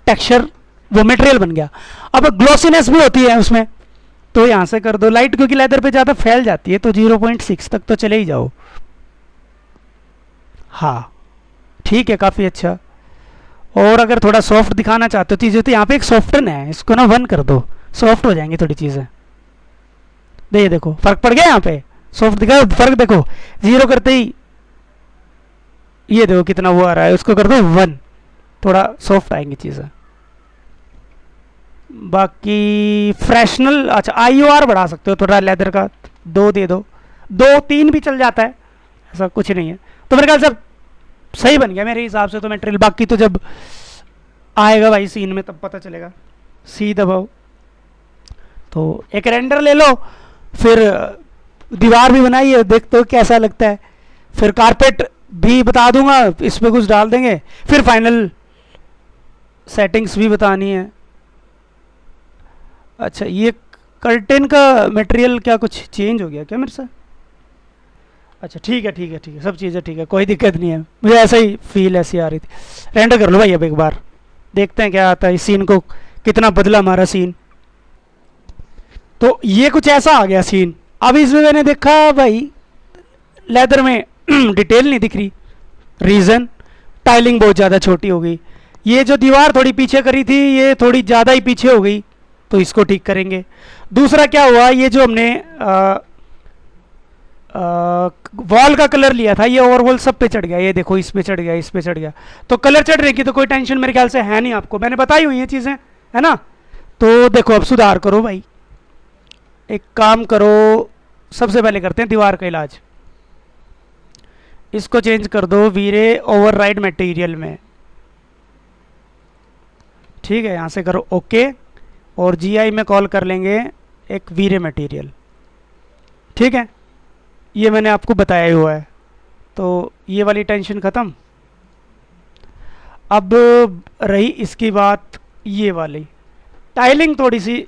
टेक्सचर वो मटेरियल बन गया। अब ग्लोसीनेस भी होती है उसमें, तो यहाँ से कर दो लाइट, क्योंकि लेदर पे ज़्यादा फैल जाती है, तो 0.6 तक तो चले ही जाओ। हाँ ठीक है, काफ़ी अच्छा। और अगर थोड़ा सॉफ्ट दिखाना चाहते हो चीज़ें, तो यहाँ पे एक सॉफ्टन है, इसको ना 1 कर दो, सॉफ्ट हो जाएंगी थोड़ी चीज़ें। देखो फर्क पड़ गया, यहाँ पे सॉफ्ट दिखा, फर्क देखो 0 करते ही ये देखो कितना वो आ रहा है, उसको कर दो 1, थोड़ा सॉफ्ट आएंगी चीज़ें। बाकी फ्रेशनल, अच्छा IOR बढ़ा सकते हो थोड़ा, लेदर का 2 दे दो, 2 3 भी चल जाता है, ऐसा कुछ नहीं है। तो मेरे ख्याल से सही बन गया मेरे हिसाब से तो मटेरियल। बाकी तो जब आएगा भाई सीन में तब पता चलेगा। सी दबाओ, तो एक रेंडर ले लो, फिर दीवार भी बनाई है, देख तो कैसा लगता है। फिर कारपेट भी बता दूंगा, इस पर कुछ डाल देंगे, फिर फाइनल सेटिंग्स भी बतानी है। अच्छा ये कर्टेन का मटेरियल क्या कुछ चेंज हो गया क्या मेरे साथ? अच्छा ठीक है, सब चीज़ें ठीक है, कोई दिक्कत नहीं है, मुझे ऐसा ही फील ऐसी आ रही थी। रेंडर कर लो भाई अब एक बार, देखते हैं क्या आता है, इस सीन को कितना बदला हमारा सीन। तो ये कुछ ऐसा आ गया सीन। अब इसमें मैंने देखा भाई लेदर में डिटेल नहीं दिख रही, रीज़न टाइलिंग बहुत ज़्यादा छोटी हो गई। ये जो दीवार थोड़ी पीछे करी थी, ये थोड़ी ज़्यादा ही पीछे हो गई, तो इसको ठीक करेंगे। दूसरा क्या हुआ, ये जो हमने वॉल का कलर लिया था, ये ओवरऑल सब पे चढ़ गया, ये देखो इस पे चढ़ गया, इस पे चढ़ गया। तो कलर चढ़ने की तो कोई टेंशन मेरे ख्याल से है नहीं, आपको मैंने बताई हुई ये चीज़ें, है ना। तो देखो अब सुधार करो भाई, एक काम करो, सबसे पहले करते हैं दीवार का इलाज। इसको चेंज कर दो वीरे ओवरराइड मटेरियल में, ठीक है। यहाँ से करो ओके, और GI में कॉल कर लेंगे एक वीरे मटेरियल, ठीक है। ये मैंने आपको बताया ही हुआ है, तो ये वाली टेंशन ख़त्म। अब रही इसकी बात, ये वाली टाइलिंग थोड़ी सी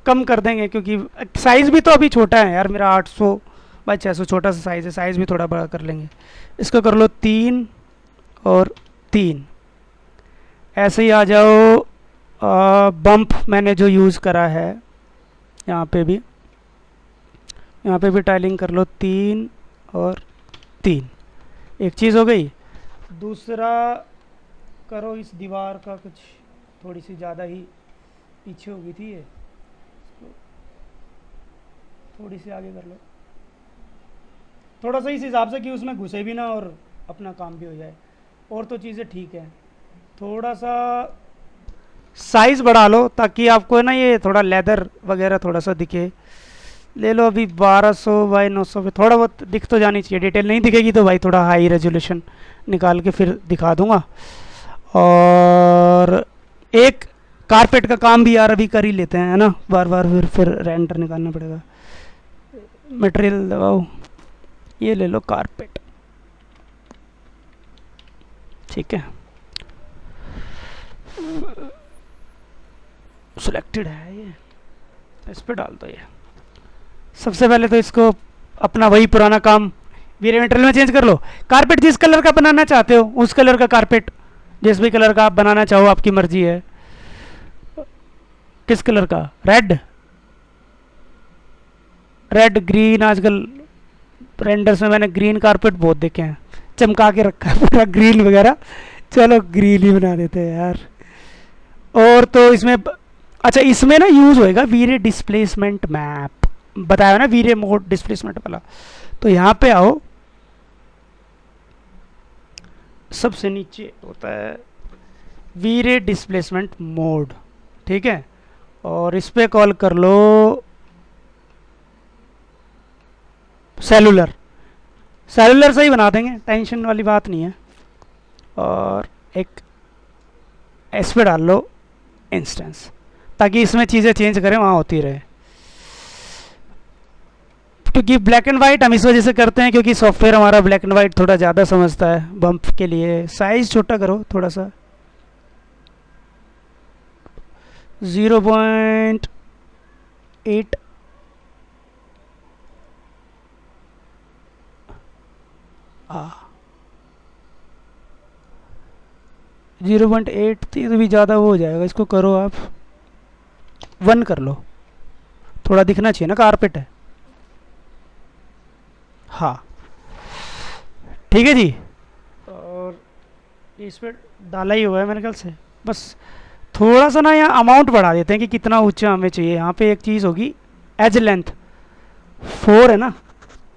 कम कर देंगे, क्योंकि साइज़ भी तो अभी छोटा है यार मेरा, 800 बाई 600 छोटा सा साइज़ है, साइज़ भी थोड़ा बड़ा कर लेंगे। इसको कर लो 3 और 3, ऐसे ही आ जाओ। बम्प मैंने जो यूज़ करा है, यहाँ पे भी टाइलिंग कर लो 3 और 3, एक चीज़ हो गई। दूसरा करो इस दीवार का कुछ थोड़ी सी ज़्यादा ही पीछे हो गई थी, ये थोड़ी सी आगे कर लो, थोड़ा सा इस हिसाब से कि उसमें घुसे भी ना और अपना काम भी हो जाए। और तो चीज़ें ठीक है, थोड़ा सा साइज़ बढ़ा लो ताकि आपको ना ये थोड़ा लेदर वगैरह थोड़ा सा दिखे। ले लो अभी 1200 बाई 900 पे, थोड़ा बहुत दिख तो जानी चाहिए, डिटेल नहीं दिखेगी तो भाई थोड़ा हाई रेजोल्यूशन निकाल के फिर दिखा दूंगा। और एक कारपेट का काम भी यार अभी कर ही लेते हैं, है ना, बार बार फिर रेंडर निकालना पड़ेगा। मटेरियल दबाओ, ये ले लो कारपेट, ठीक है, सिलेक्टेड है ये, इस पे डाल दो ये। सबसे पहले तो इसको अपना वही पुराना काम वीरे मटेरियल में चेंज कर लो। कारपेट जिस कलर का बनाना चाहते हो उस कलर का कारपेट, जिस भी कलर का आप बनाना चाहो आपकी मर्जी है। किस कलर का? रेड, रेड ग्रीन, आजकल रेंडर्स में मैंने ग्रीन कारपेट बहुत देखे हैं, चमका के रखा है पूरा ग्रीन वगैरह। चलो ग्रीन ही बना देते हैं यार। और तो इसमें अच्छा इसमें ना यूज होएगा वीरे डिस्प्लेसमेंट मैप, बताया ना वीरे मोड डिस्प्लेसमेंट वाला। तो यहाँ पे आओ, सबसे नीचे होता है वीरे डिस्प्लेसमेंट मोड, ठीक है, और इस पे कॉल कर लो सेलुलर। सेलुलर से ही बना देंगे, टेंशन वाली बात नहीं है। और एक इस पे डाल लो इंस्टेंस, ताकि इसमें चीज़ें चेंज करें वहाँ होती रहे। क्योंकि ब्लैक एंड वाइट हम इस वजह से करते हैं क्योंकि सॉफ्टवेयर हमारा ब्लैक एंड वाइट थोड़ा ज़्यादा समझता है बम्प के लिए। साइज छोटा करो थोड़ा सा, 0.8, 0.8 थी तो भी ज़्यादा वो हो जाएगा, इसको करो आप 1 कर लो, थोड़ा दिखना चाहिए ना कारपेट है। हाँ ठीक है जी। और इस पर डाला ही हुआ है मेरे ख्याल से, बस थोड़ा सा ना यहाँ अमाउंट बढ़ा देते हैं कि कितना ऊंचा हमें चाहिए। यहाँ पे एक चीज़ होगी एज लेंथ 4 है ना,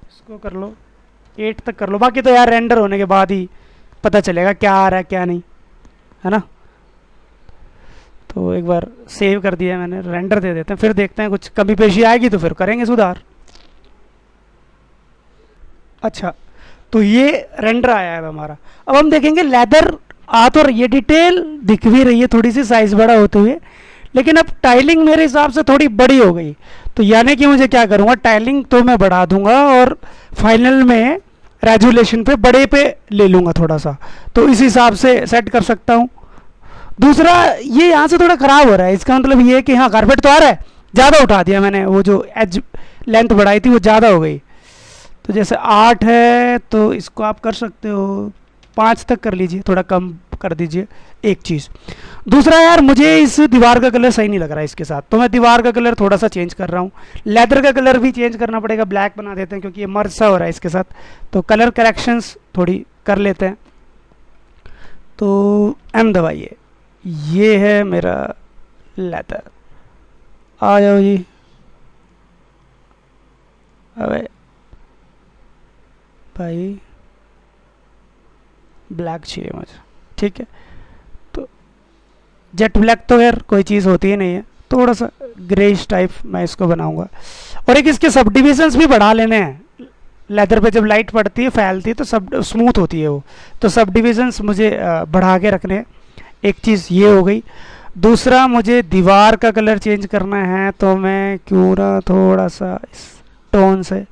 इसको कर लो 8 तक कर लो, बाकी तो यार रेंडर होने के बाद ही पता चलेगा क्या आ रहा है क्या नहीं, है ना। तो एक बार सेव कर दिया मैंने, रेंडर दे देते हैं, फिर देखते हैं कुछ कमी पेशी आएगी तो फिर करेंगे सुधार। अच्छा तो ये रेंडर आया है हमारा। अब हम देखेंगे लेदर आ तो ये डिटेल दिख भी रही है थोड़ी सी साइज बड़ा होते हुए, लेकिन अब टाइलिंग मेरे हिसाब से थोड़ी बड़ी हो गई। तो यानी कि मुझे क्या करूँगा, टाइलिंग तो मैं बढ़ा दूंगा और फाइनल में रेजुलेशन पे बड़े पे ले लूँगा थोड़ा सा, तो इस हिसाब से सेट कर सकता हूँ। दूसरा ये यहाँ से थोड़ा ख़राब हो रहा है, इसका मतलब ये है कि हाँ कारपेट तो आ रहा है, ज़्यादा उठा दिया मैंने, वो जो एज लेंथ बढ़ाई थी वो ज़्यादा हो गई। तो जैसे 8 है तो इसको आप कर सकते हो 5 तक कर लीजिए, थोड़ा कम कर दीजिए। एक चीज़ दूसरा यार, मुझे इस दीवार का कलर सही नहीं लग रहा है इसके साथ, तो मैं दीवार का कलर थोड़ा सा चेंज कर रहा हूँ। लेदर का कलर भी चेंज करना पड़ेगा, ब्लैक बना देते हैं क्योंकि ये मर्ज सा हो रहा है इसके साथ, तो कलर करेक्शंस थोड़ी कर लेते हैं। तो एम दबाइए, ये है मेरा लेदर, आ जाओ जी। अबे भाई ब्लैक चाहिए मुझे, ठीक है, तो जेट ब्लैक तो यार कोई चीज़ होती ही नहीं है, थोड़ा सा ग्रेइश टाइप मैं इसको बनाऊंगा। और एक इसके सब डिविजन्स भी बढ़ा लेने हैं, लेदर पे जब लाइट पड़ती है फैलती है तो सब स्मूथ होती है वो, तो सब डिविजन्स मुझे बढ़ा के रखने हैं। एक चीज़ ये हो गई। दूसरा मुझे दीवार का कलर चेंज करना है, तो मैं क्यों ना थोड़ा सा इस टोन से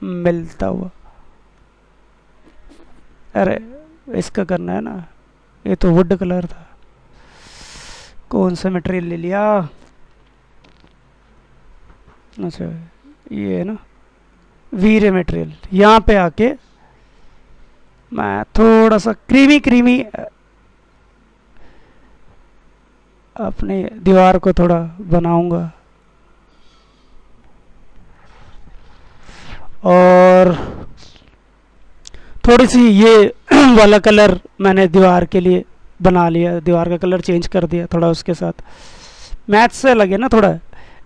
मिलता हुआ, अरे इसका करना है ना, ये तो वुड कलर था, कौन सा मटेरियल ले लिया, अच्छा ये है ना वीरे मटेरियल। यहाँ पे आके मैं थोड़ा सा क्रीमी क्रीमी अपने दीवार को थोड़ा बनाऊंगा। और थोड़ी सी ये वाला कलर मैंने दीवार के लिए बना लिया, दीवार का कलर चेंज कर दिया थोड़ा, उसके साथ मैच से लगे ना थोड़ा,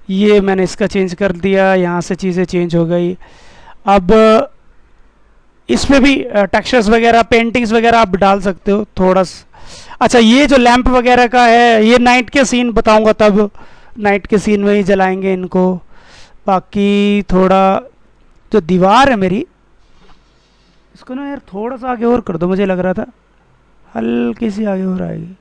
ये मैंने इसका चेंज कर दिया, यहाँ से चीज़ें चेंज हो गई। अब इसमें भी टेक्सचर्स वगैरह पेंटिंग्स वगैरह आप डाल सकते हो थोड़ा सा। अच्छा ये जो लैंप वगैरह का है, ये नाइट के सीन बताऊंगा, तब नाइट के सीन में ही जलाएंगे इनको। बाकी थोड़ा जो दीवार है मेरी, इसको ना यार थोड़ा सा आगे और कर दो, मुझे लग रहा था हल्की सी आगे और आएगी,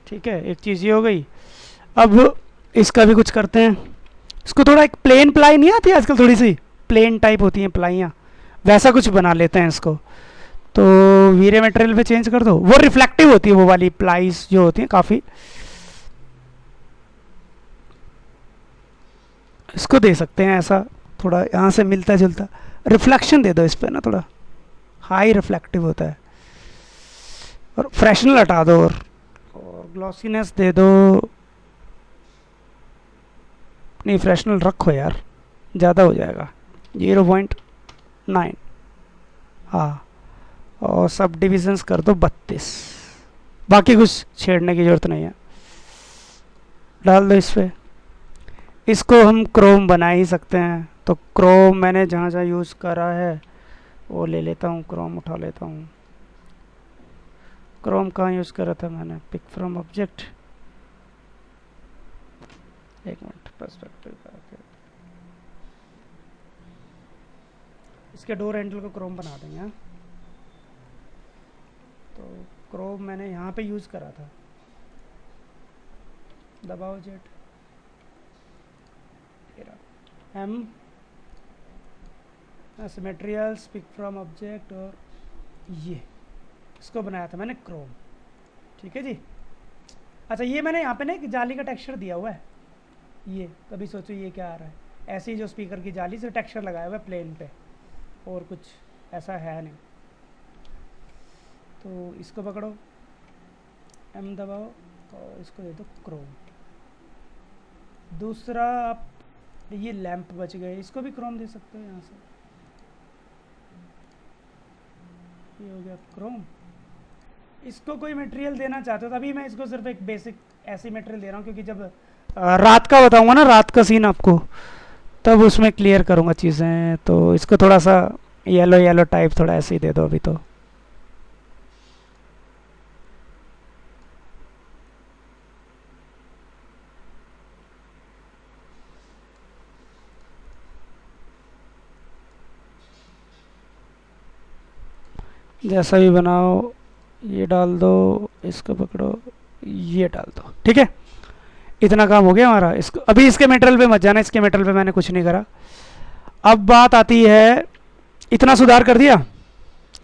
ठीक है, एक चीज़ ये हो गई। अब इसका भी कुछ करते हैं। इसको थोड़ा एक प्लेन प्लाई नहीं आती आजकल, थोड़ी सी प्लेन टाइप होती हैं प्लाइयाँ, वैसा कुछ बना लेते हैं इसको। तो वीरे मटेरियल पे चेंज कर दो, वो रिफ्लेक्टिव होती है वो वाली प्लाईज जो होती हैं काफ़ी। इसको दे सकते हैं ऐसा, थोड़ा यहाँ से मिलता जुलता रिफ्लेक्शन दे दो इस पर ना, थोड़ा हाई रिफ्लेक्टिव होता है। और फ्रेशनल हटा दो और ग्लॉसीनेस दे दो। नहीं, फ्रेशनल रखो यार, ज़्यादा हो जाएगा, 0.9। हाँ, और सब डिविजन्स कर दो 32। बाकी कुछ छेड़ने की ज़रूरत नहीं है, डाल दो इस पर। इसको हम क्रोम बना ही सकते हैं, तो क्रोम मैंने जहाँ जहाँ यूज़ करा है वो ले लेता हूँ, क्रोम उठा लेता हूँ। क्रोम कहाँ यूज़ करा था मैंने, पिक फ्रॉम ऑब्जेक्ट, एक मिनट, पर्सपेक्टिव इसके डोर हैंडल को क्रोम बना देंगे। हाँ, तो क्रोम मैंने यहाँ पे यूज़ करा था, दबाओ जेट, M materials, pick from object, और ये इसको बनाया था मैंने क्रोम। ठीक है जी। अच्छा, ये मैंने यहाँ पे ना एक जाली का टेक्सचर दिया हुआ है, ये कभी सोचो ये क्या आ रहा है, ऐसे ही जो स्पीकर की जाली से टेक्सचर लगाया हुआ है प्लेन पे, और कुछ ऐसा है नहीं। तो इसको पकड़ो, एम दबाओ और इसको दे दो क्रोम। दूसरा आप, ये लैंप बच गए, इसको भी क्रोम दे सकते हो यहाँ से, ये हो गया क्रोम। इसको कोई मटेरियल देना चाहते हो तो अभी मैं इसको सिर्फ एक बेसिक ऐसी मटेरियल दे रहा हूँ, क्योंकि जब रात का बताऊंगा ना, रात का सीन आपको, तब उसमें क्लियर करूँगा चीज़ें। तो इसको थोड़ा सा येलो येलो टाइप थोड़ा ऐसे ही दे दो अभी तो। जैसा भी बनाओ, ये डाल दो, इसको पकड़ो, ये डाल दो। ठीक है, इतना काम हो गया हमारा। इसको अभी इसके मटेरियल पे मत जाना, इसके मटेरियल पे मैंने कुछ नहीं करा। अब बात आती है, इतना सुधार कर दिया,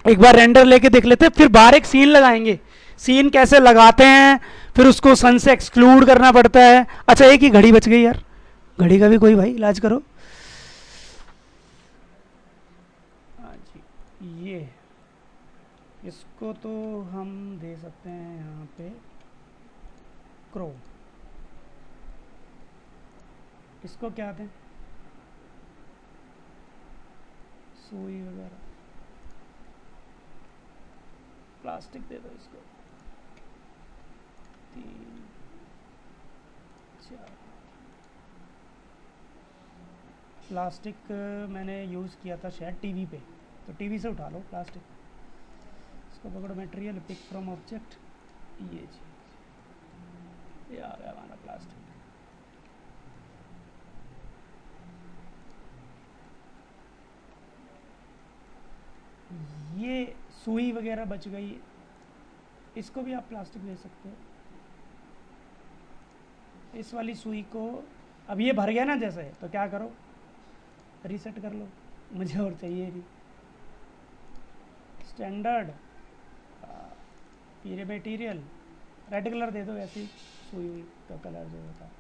एक बार रेंडर लेके देख लेते हैं, फिर बाहर एक सीन लगाएंगे। सीन कैसे लगाते हैं, फिर उसको सन से एक्सक्लूड करना पड़ता है। अच्छा, एक ही घड़ी बच गई यार, घड़ी का भी कोई भाई इलाज करो। हाँ जी, ये इसको तो हम दे सकते हैं यहाँ पे क्रोम। इसको क्या दें, सुई वगैरह, प्लास्टिक दे दो इसको, 3 4। प्लास्टिक मैंने यूज़ किया था शायद टीवी पे, तो टीवी से उठा लो प्लास्टिक। इसको पकड़ो, मटेरियल, पिक फ्रॉम ऑब्जेक्ट, ये जी, ये आ गया हमारा प्लास्टिक। ये सुई वगैरह बच गई, इसको भी आप प्लास्टिक दे सकते हो। इस वाली सुई को, अब ये भर गया ना जैसे, तो क्या करो, रीसेट कर लो, मुझे और चाहिए नहीं। स्टैंडर्ड, ये मटेरियल, रेड कलर दे दो, ऐसी सुई का कलर जो होता है।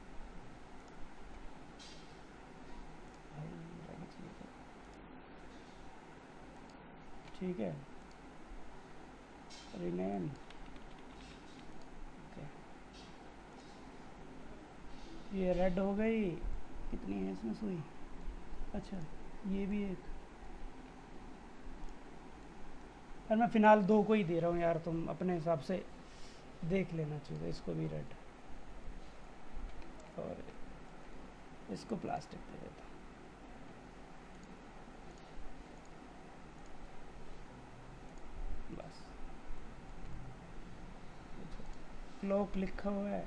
ठीक है, रिनेम, ये रेड हो गई। कितनी है इसमें सुई, अच्छा ये भी एक, और मैं फ़िलहाल 2 को ही दे रहा हूँ यार, तुम अपने हिसाब से देख लेना चाहिए। इसको भी रेड, और इसको प्लास्टिक दे देता हूँ। बस, क्लॉक लिखा हुआ है,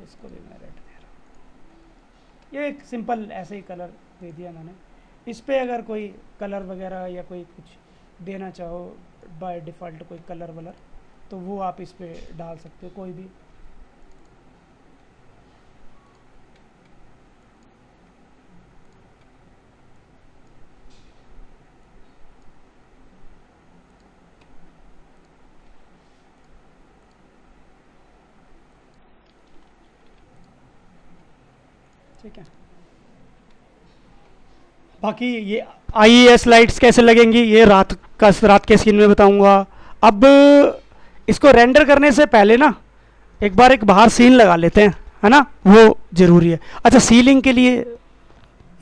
इसको भी मैं रेड दे रहा हूँ। ये एक सिंपल ऐसे ही कलर दे दिया मैंने। इस पे अगर कोई कलर वगैरह या कोई कुछ देना चाहो बाय डिफ़ॉल्ट, कोई कलर वलर, तो वो आप इस पे डाल सकते हो कोई भी। ठीक है। बाकी ये आईएस लाइट्स कैसे लगेंगी ये रात के सीन में बताऊंगा। अब इसको रेंडर करने से पहले ना एक बार एक बाहर सीन लगा लेते हैं, है ना, वो ज़रूरी है। अच्छा, सीलिंग के लिए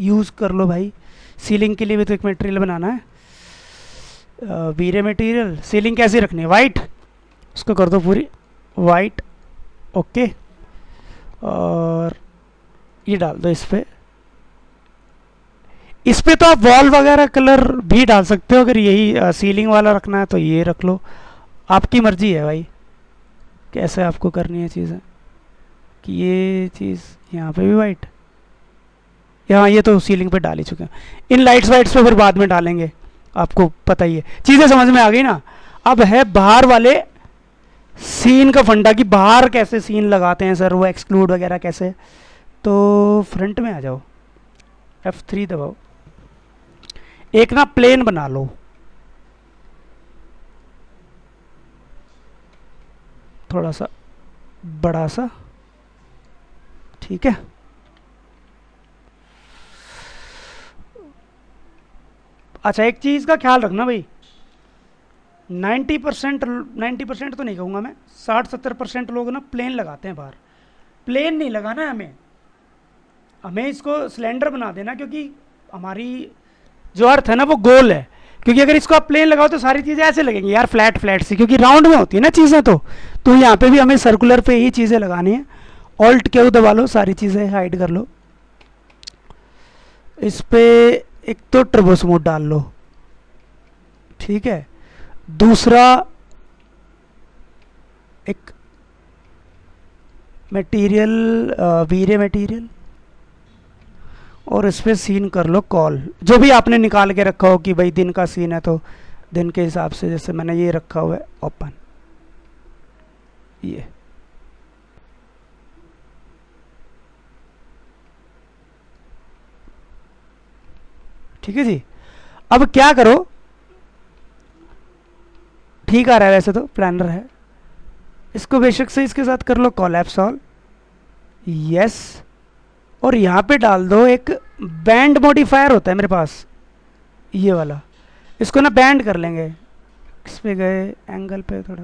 यूज़ कर लो भाई, सीलिंग के लिए भी तो एक मटेरियल बनाना है, वीरे मटेरियल। सीलिंग कैसी रखनी है, वाइट, उसको कर दो पूरी वाइट, ओके। और ये डाल दो इस पे तो आप वॉल वगैरह कलर भी डाल सकते हो, अगर यही सीलिंग वाला रखना है तो ये रख लो, आपकी मर्जी है भाई कैसे आपको करनी है चीज़ें। कि ये चीज़ यहाँ पे भी वाइट, यहाँ ये तो सीलिंग पे डाल ही चुके हैं, इन लाइट्स वाइट्स पे फिर बाद में डालेंगे, आपको पता ही है। चीज़ें समझ में आ गई ना। अब है बाहर वाले सीन का फंडा, कि बाहर कैसे सीन लगाते हैं सर, वो एक्सक्लूड वगैरह कैसे। तो फ्रंट में आ जाओ, F3 दबाओ, एक ना प्लेन बना लो, थोड़ा सा बड़ा सा, ठीक है। अच्छा, एक चीज़ का ख्याल रखना भाई, 90% तो नहीं कहूँगा मैं, 60-70% लोग ना प्लेन लगाते हैं बाहर। प्लेन नहीं लगाना है हमें, हमें इसको सिलेंडर बना देना, क्योंकि हमारी जो अर्थ है ना वो गोल है। क्योंकि अगर इसको आप प्लेन लगाओ तो सारी चीज़ें ऐसे लगेंगी यार, फ्लैट फ्लैट सी, क्योंकि राउंड में होती है ना चीज़ें। तो यहाँ पे भी हमें सर्कुलर पे ही चीज़ें लगानी है। ऑल्ट क्यू दबा लो, सारी चीज़ें हाइड कर लो। इस पे एक तो टर्बो स्मूथ डाल लो, ठीक है। दूसरा एक मटेरियल, वीरे मटेरियल, और इस पर सीन कर लो कॉल, जो भी आपने निकाल के रखा हो कि भाई दिन का सीन है तो दिन के हिसाब से, जैसे मैंने ये रखा हुआ है ओपन, ये ठीक है जी। अब क्या करो, ठीक आ रहा है वैसे तो, प्लानर है, इसको बेशक से इसके साथ कर लो कोलैप्स ऑल, यस। और यहाँ पे डाल दो एक बैंड मॉडिफायर होता है मेरे पास, ये वाला, इसको ना बैंड कर लेंगे। किस पे गए, एंगल पे थोड़ा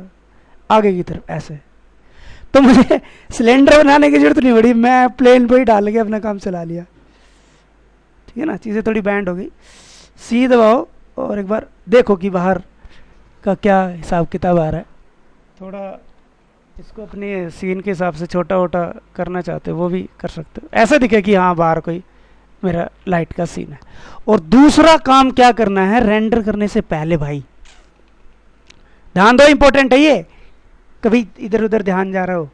आगे की तरफ ऐसे। तो मुझे सिलेंडर बनाने की जरूरत नहीं पड़ी, मैं प्लेन पे ही डाल के अपना काम चला लिया, ठीक है ना। चीज़ें थोड़ी बैंड हो गई। सी दबाओ और एक बार देखो कि बाहर का क्या हिसाब किताब आ रहा है। थोड़ा इसको अपने सीन के हिसाब से छोटा वोटा करना चाहते हो वो भी कर सकते हो, ऐसा दिखे कि हाँ बाहर कोई मेरा लाइट का सीन है। और दूसरा काम क्या करना है, रेंडर करने से पहले भाई ध्यान दो, इंपॉर्टेंट है ये, कभी इधर उधर ध्यान जा रहा हो।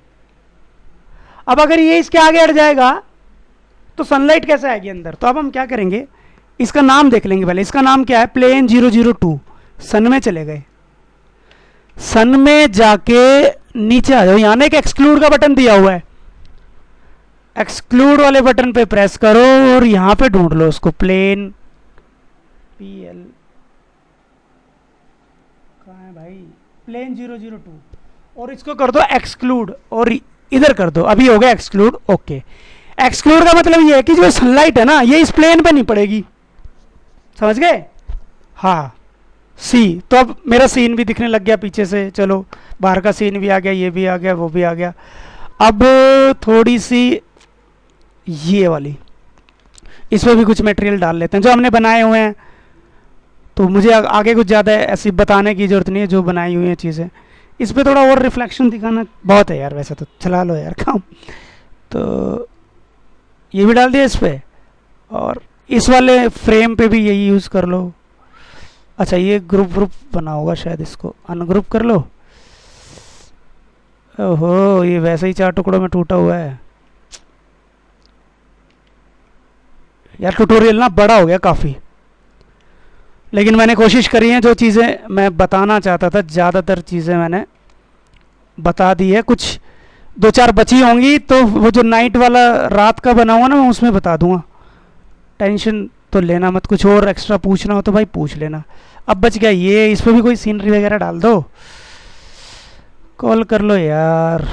अब अगर ये इसके आगे अड़ जाएगा तो सनलाइट कैसे आएगी अंदर। तो अब हम क्या करेंगे, इसका नाम देख लेंगे पहले। इसका नाम क्या है, प्लेन 002। सन में चले गए, सन में जाके नीचे आ जाओ, यहां ना एक एक्सक्लूड का बटन दिया हुआ है, एक्सक्लूड वाले बटन पे प्रेस करो और यहां पे ढूंढ लो उसको, प्लेन PL कहाँ है भाई, प्लेन 002, और इसको कर दो एक्सक्लूड और इधर कर दो, अभी हो गया एक्सक्लूड, ओके। एक्सक्लूड का मतलब ये है कि जो सनलाइट है ना ये इस प्लेन पे नहीं पड़ेगी, समझ गए। हाँ सी, तो अब मेरा सीन भी दिखने लग गया पीछे से, चलो बाहर का सीन भी आ गया, ये भी आ गया, वो भी आ गया। अब थोड़ी सी ये वाली, इसमें भी कुछ मटेरियल डाल लेते हैं जो हमने बनाए हुए हैं। तो मुझे आगे कुछ ज़्यादा ऐसी बताने की ज़रूरत नहीं है, जो बनाई हुई हैं चीज़ें। इस पर थोड़ा और रिफ्लेक्शन दिखाना बहुत है यार, वैसे तो चला लो यार काम। तो ये भी डाल दिया इस पर, और इस वाले फ्रेम पे भी यही यूज़ कर लो। अच्छा, ये ग्रुप बना होगा शायद, इसको अनग्रुप कर लो। ओहो, ये वैसे ही 4 टुकड़ों में टूटा हुआ है यार। ट्यूटोरियल ना बड़ा हो गया काफ़ी, लेकिन मैंने कोशिश करी है, जो चीज़ें मैं बताना चाहता था ज़्यादातर चीज़ें मैंने बता दी है। कुछ 2-4 बची होंगी, तो वो जो नाइट वाला रात का बना हुआ ना मैं उसमें बता दूंगा, टेंशन तो लेना मत। कुछ और एक्स्ट्रा पूछना हो तो भाई पूछ लेना। अब बच गया ये, इस पर भी कोई सीनरी वगैरह डाल दो, कॉल कर लो यार।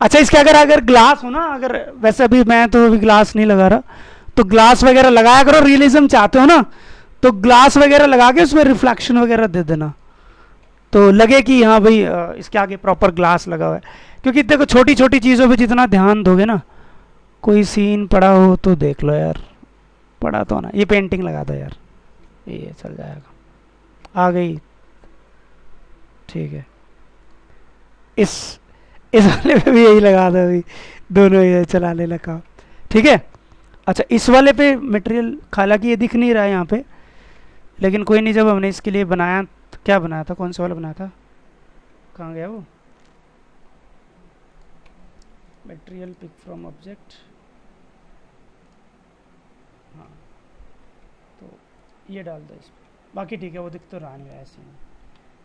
अच्छा इसके अगर अगर ग्लास हो ना, अगर वैसे अभी मैं तो अभी ग्लास नहीं लगा रहा, तो ग्लास वगैरह लगाया करो, रियलिज्म चाहते हो ना तो ग्लास वगैरह लगा के उसमें रिफ्लेक्शन वगैरह दे देना, तो लगे कि हाँ भाई इसके आगे प्रॉपर ग्लास लगा हुआ है। क्योंकि देखो छोटी छोटी चीज़ों पे जितना ध्यान दोगे ना, कोई सीन पड़ा हो तो देख लो यार, पड़ा तो ना, ये पेंटिंग लगा दो यार, ये चल जाएगा, आ गई, ठीक है। इस इस वाले पे भी यही लगा दो अभी, दोनों ये चलाने लगा, ठीक है। अच्छा इस वाले पे मटेरियल हालांकि ये दिख नहीं रहा है यहाँ पे, लेकिन कोई नहीं, जब हमने इसके लिए बनाया, क्या बनाया था, कौन सा वाला बनाया था, कहाँ गया वो, मटेरियल पिक फ्रॉम ऑब्जेक्ट, हाँ, तो ये डाल दो इस पर, बाकी ठीक है, वो दिख तो रहा नहीं है ऐसे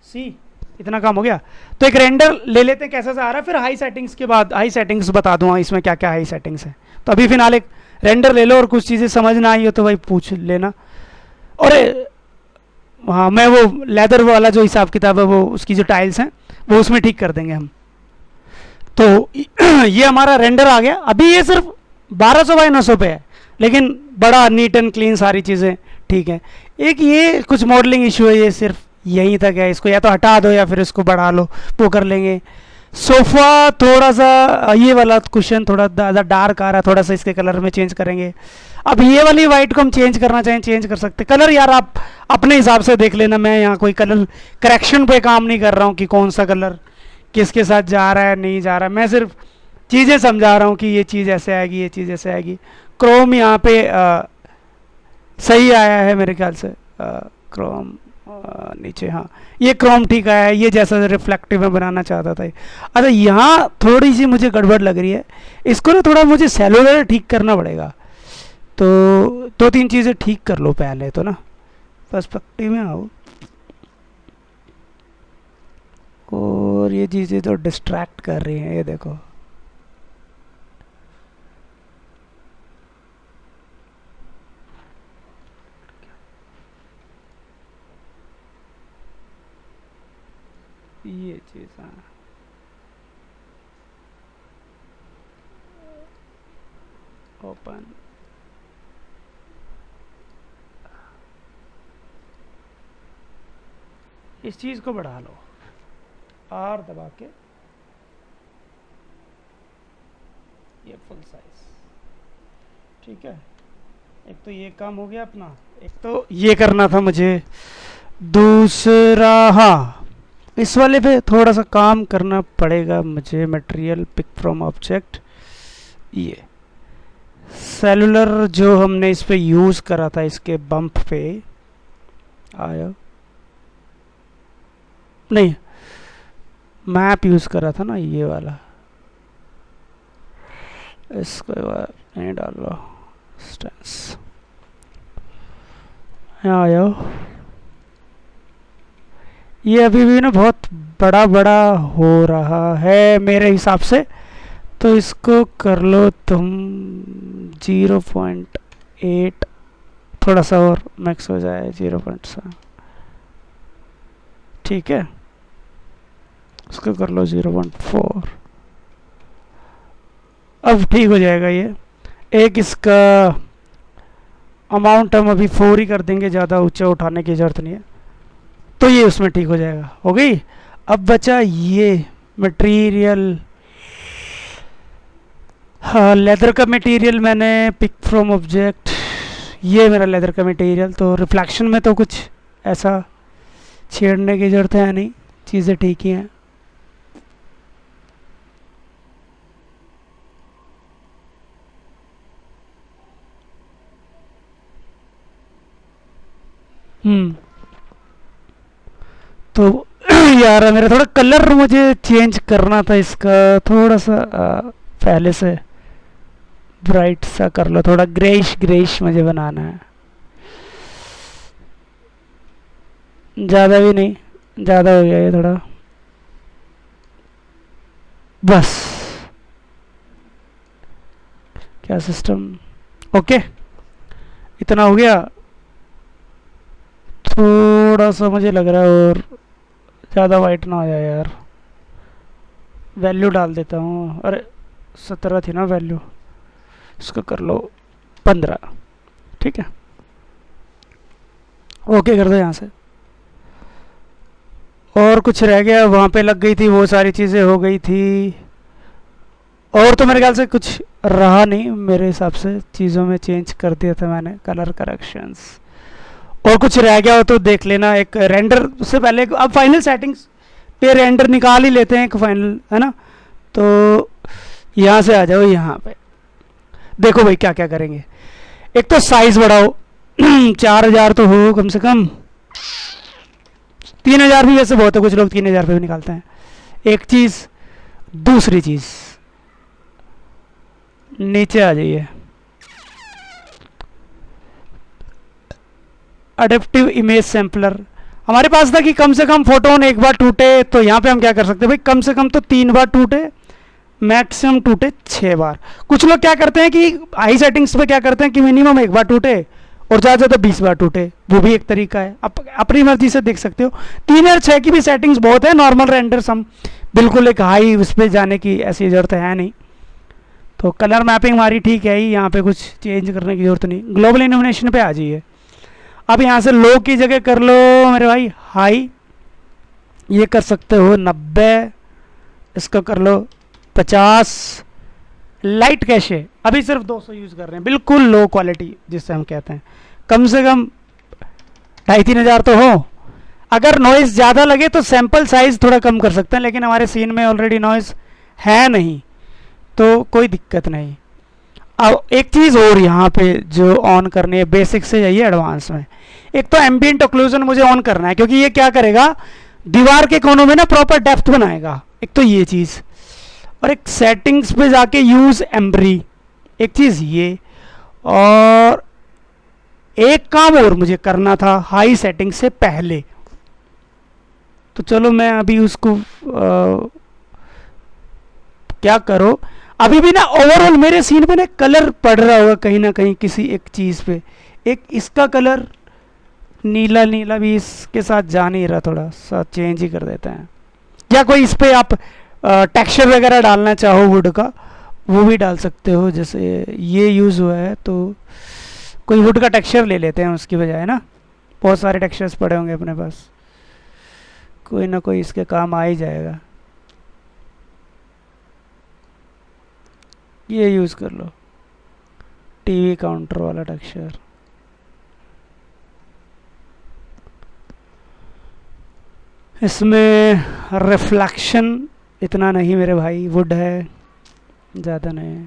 सी, इतना काम हो गया। तो एक रेंडर ले लेते हैं कैसा सा आ रहा है, फिर हाई सेटिंग्स के बाद हाई सेटिंग्स बता दूंगा इसमें क्या क्या हाई सेटिंग्स है। तो अभी फिलहाल एक रेंडर ले लो, और कुछ चीज़ें समझ ना आई हो तो भाई पूछ लेना। और हाँ मैं वो लेदर वाला जो हिसाब किताब है, वो उसकी जो टाइल्स हैं वो उसमें ठीक कर देंगे हम। तो ये हमारा रेंडर आ गया। अभी ये सिर्फ 1200 बाई 900 पे है, लेकिन बड़ा नीट एंड क्लीन, सारी चीज़ें ठीक है। एक ये कुछ मॉडलिंग इशू है, ये सिर्फ यहीं तक है, इसको या तो हटा दो या फिर इसको बढ़ा लो, वो कर लेंगे। सोफ़ा थोड़ा सा, ये वाला कुशन थोड़ा ज़्यादा डार्क आ रहा है, थोड़ा सा इसके कलर में चेंज करेंगे। अब ये वाली वाइट को हम चेंज करना चाहें चेंज कर सकते, कलर यार आप अपने हिसाब से देख लेना, मैं यहाँ कोई कलर करेक्शन पे काम नहीं कर रहा हूँ कि कौन सा कलर किसके साथ जा रहा है नहीं जा रहा है, मैं सिर्फ चीज़ें समझा रहा हूँ कि ये चीज़ ऐसे आएगी, ये चीज़ ऐसे आएगी। क्रोम यहाँ पे सही आया है मेरे ख्याल से, क्रोम नीचे, हाँ ये क्रोम ठीक आया है, ये जैसा रिफ्लेक्टिव में बनाना चाहता था। अच्छा यहाँ थोड़ी सी मुझे गड़बड़ लग रही है, इसको ना थोड़ा मुझे सेलुलर ठीक करना पड़ेगा। तो दो तीन चीज़ें ठीक कर लो पहले तो ना, पर्सपेक्टिव में आओ, और ये चीज़ें तो डिस्ट्रैक्ट कर रही हैं, ये देखो ये चीज़, हाँ ओपन, इस चीज़ को बढ़ा लो, आर दबा के, ये फुल साइज, ठीक है। एक तो ये काम हो गया अपना, एक तो ये करना था मुझे, दूसरा हाँ इस वाले पे थोड़ा सा काम करना पड़ेगा मुझे। मटेरियल पिक फ्रॉम ऑब्जेक्ट, ये सेलुलर जो हमने इस पे यूज़ करा था, इसके बम्प पे आया नहीं, मैप यूज़ करा था ना ये वाला, इसको नहीं डाल लो, स्टेंस यहाँ आ जाओ। ये अभी भी ना बहुत बड़ा बड़ा हो रहा है मेरे हिसाब से, तो इसको कर लो तुम 0.8, थोड़ा सा और मैक्स हो जाए 0.7, ठीक है। इसको कर लो 0.4, अब ठीक हो जाएगा ये। एक इसका अमाउंट हम अभी 4 ही कर देंगे, ज़्यादा ऊंचा उठाने की ज़रूरत नहीं है, तो ये उसमें ठीक हो जाएगा, हो गई। अब बचा ये मटेरियल, हाँ लेदर का मटेरियल मैंने पिक फ्रॉम ऑब्जेक्ट, ये मेरा लेदर का मटेरियल, तो रिफ्लेक्शन में तो कुछ ऐसा छेड़ने की ज़रूरत है नहीं, चीज़ें ठीक ही हैं। तो यार मेरा थोड़ा कलर मुझे चेंज करना था इसका, थोड़ा सा पहले से ब्राइट सा कर लो, थोड़ा ग्रेइश ग्रेइश मुझे बनाना है, ज़्यादा भी नहीं, ज़्यादा हो गया ये थोड़ा, बस क्या सिस्टम, ओके इतना हो गया। थोड़ा सा मुझे लग रहा है और ज़्यादा वाइट ना हो जाए यार, वैल्यू डाल देता हूँ। अरे 17 थी ना वैल्यू, इसको कर लो 15। ठीक है, ओके कर दो यहाँ से। और कुछ रह गया वहाँ पे, लग गई थी वो सारी चीज़ें हो गई थी। और तो मेरे ख्याल से कुछ रहा नहीं, मेरे हिसाब से चीज़ों में चेंज कर दिया था मैंने, कलर करेक्शंस। और कुछ रह गया हो तो देख लेना। एक रेंडर से पहले अब फाइनल सेटिंग्स पे रेंडर निकाल ही लेते हैं एक फाइनल, है ना। तो यहाँ से आ जाओ, यहाँ पे देखो भाई क्या क्या करेंगे। एक तो साइज बढ़ाओ 4000 तो हो कम से कम। 3000 भी वैसे बहुत है, कुछ लोग 3000 पे भी निकालते हैं। एक चीज़, दूसरी चीज़ नीचे आ जाइए, अडेप्टिव इमेज सैम्पलर। हमारे पास था कि कम से कम फोटोन एक बार टूटे, तो यहाँ पे हम क्या कर सकते हैं भाई, कम से कम तो 3 बार टूटे, मैक्सिमम टूटे 6 बार। कुछ लोग क्या करते हैं कि हाई सेटिंग्स पे क्या करते हैं कि मिनिमम एक बार टूटे और ज़्यादा ज़्यादा 20 बार टूटे, वो भी एक तरीका है, अपनी मर्जी से देख सकते हो। 3 और 6 की भी सेटिंग्स बहुत है। नॉर्मल रेंडर्स हम बिल्कुल एक हाई उस पर जाने की ऐसी ज़रूरत है नहीं। तो कलर मैपिंग हमारी ठीक है ही, यहाँ पे कुछ चेंज करने की ज़रूरत नहीं। ग्लोबल इल्यूमिनेशन पे आ जाइए। अब यहाँ से लो की जगह कर लो मेरे भाई हाई, ये कर सकते हो 90, इसको कर लो 50। लाइट कैशे अभी सिर्फ 200 यूज़ कर रहे हैं, बिल्कुल लो क्वालिटी जिससे हम कहते हैं। कम से कम 2500-3000 हज़ार तो हो। अगर नॉइज़ ज़्यादा लगे तो सैंपल साइज़ थोड़ा कम कर सकते हैं, लेकिन हमारे सीन में ऑलरेडी नॉइज़ है नहीं तो कोई दिक्कत नहीं। अब एक चीज़ और यहाँ पे जो ऑन करनी है, बेसिक से जाइए एडवांस में। एक तो एम्बिएंट ऑक्लूजन मुझे ऑन करना है, क्योंकि ये क्या करेगा, दीवार के कोनों में ना प्रॉपर डेप्थ बनाएगा। एक तो ये चीज़, और एक सेटिंग्स पे जाके यूज़ एम्ब्री, एक चीज़ ये। और एक काम और मुझे करना था हाई सेटिंग से पहले, तो चलो मैं अभी उसको क्या करो। अभी भी ना ओवरऑल मेरे सीन पे ना कलर पड़ रहा होगा कहीं ना कहीं किसी एक चीज़ पे। एक इसका कलर नीला नीला भी इसके साथ जा नहीं रहा, थोड़ा सा चेंज ही कर देते हैं। या कोई इस पे आप टेक्सचर वगैरह डालना चाहो वुड का, वो भी डाल सकते हो। जैसे ये यूज़ हुआ है तो कोई वुड का टेक्सचर ले लेते हैं उसकी बजाय ना। बहुत सारे टेक्सचर्स पड़े होंगे अपने पास, कोई ना कोई इसके काम आ ही जाएगा। ये यूज़ कर लो, टीवी काउंटर वाला टेक्सचर। इसमें रिफ्लेक्शन इतना नहीं मेरे भाई, वुड है ज़्यादा नहीं।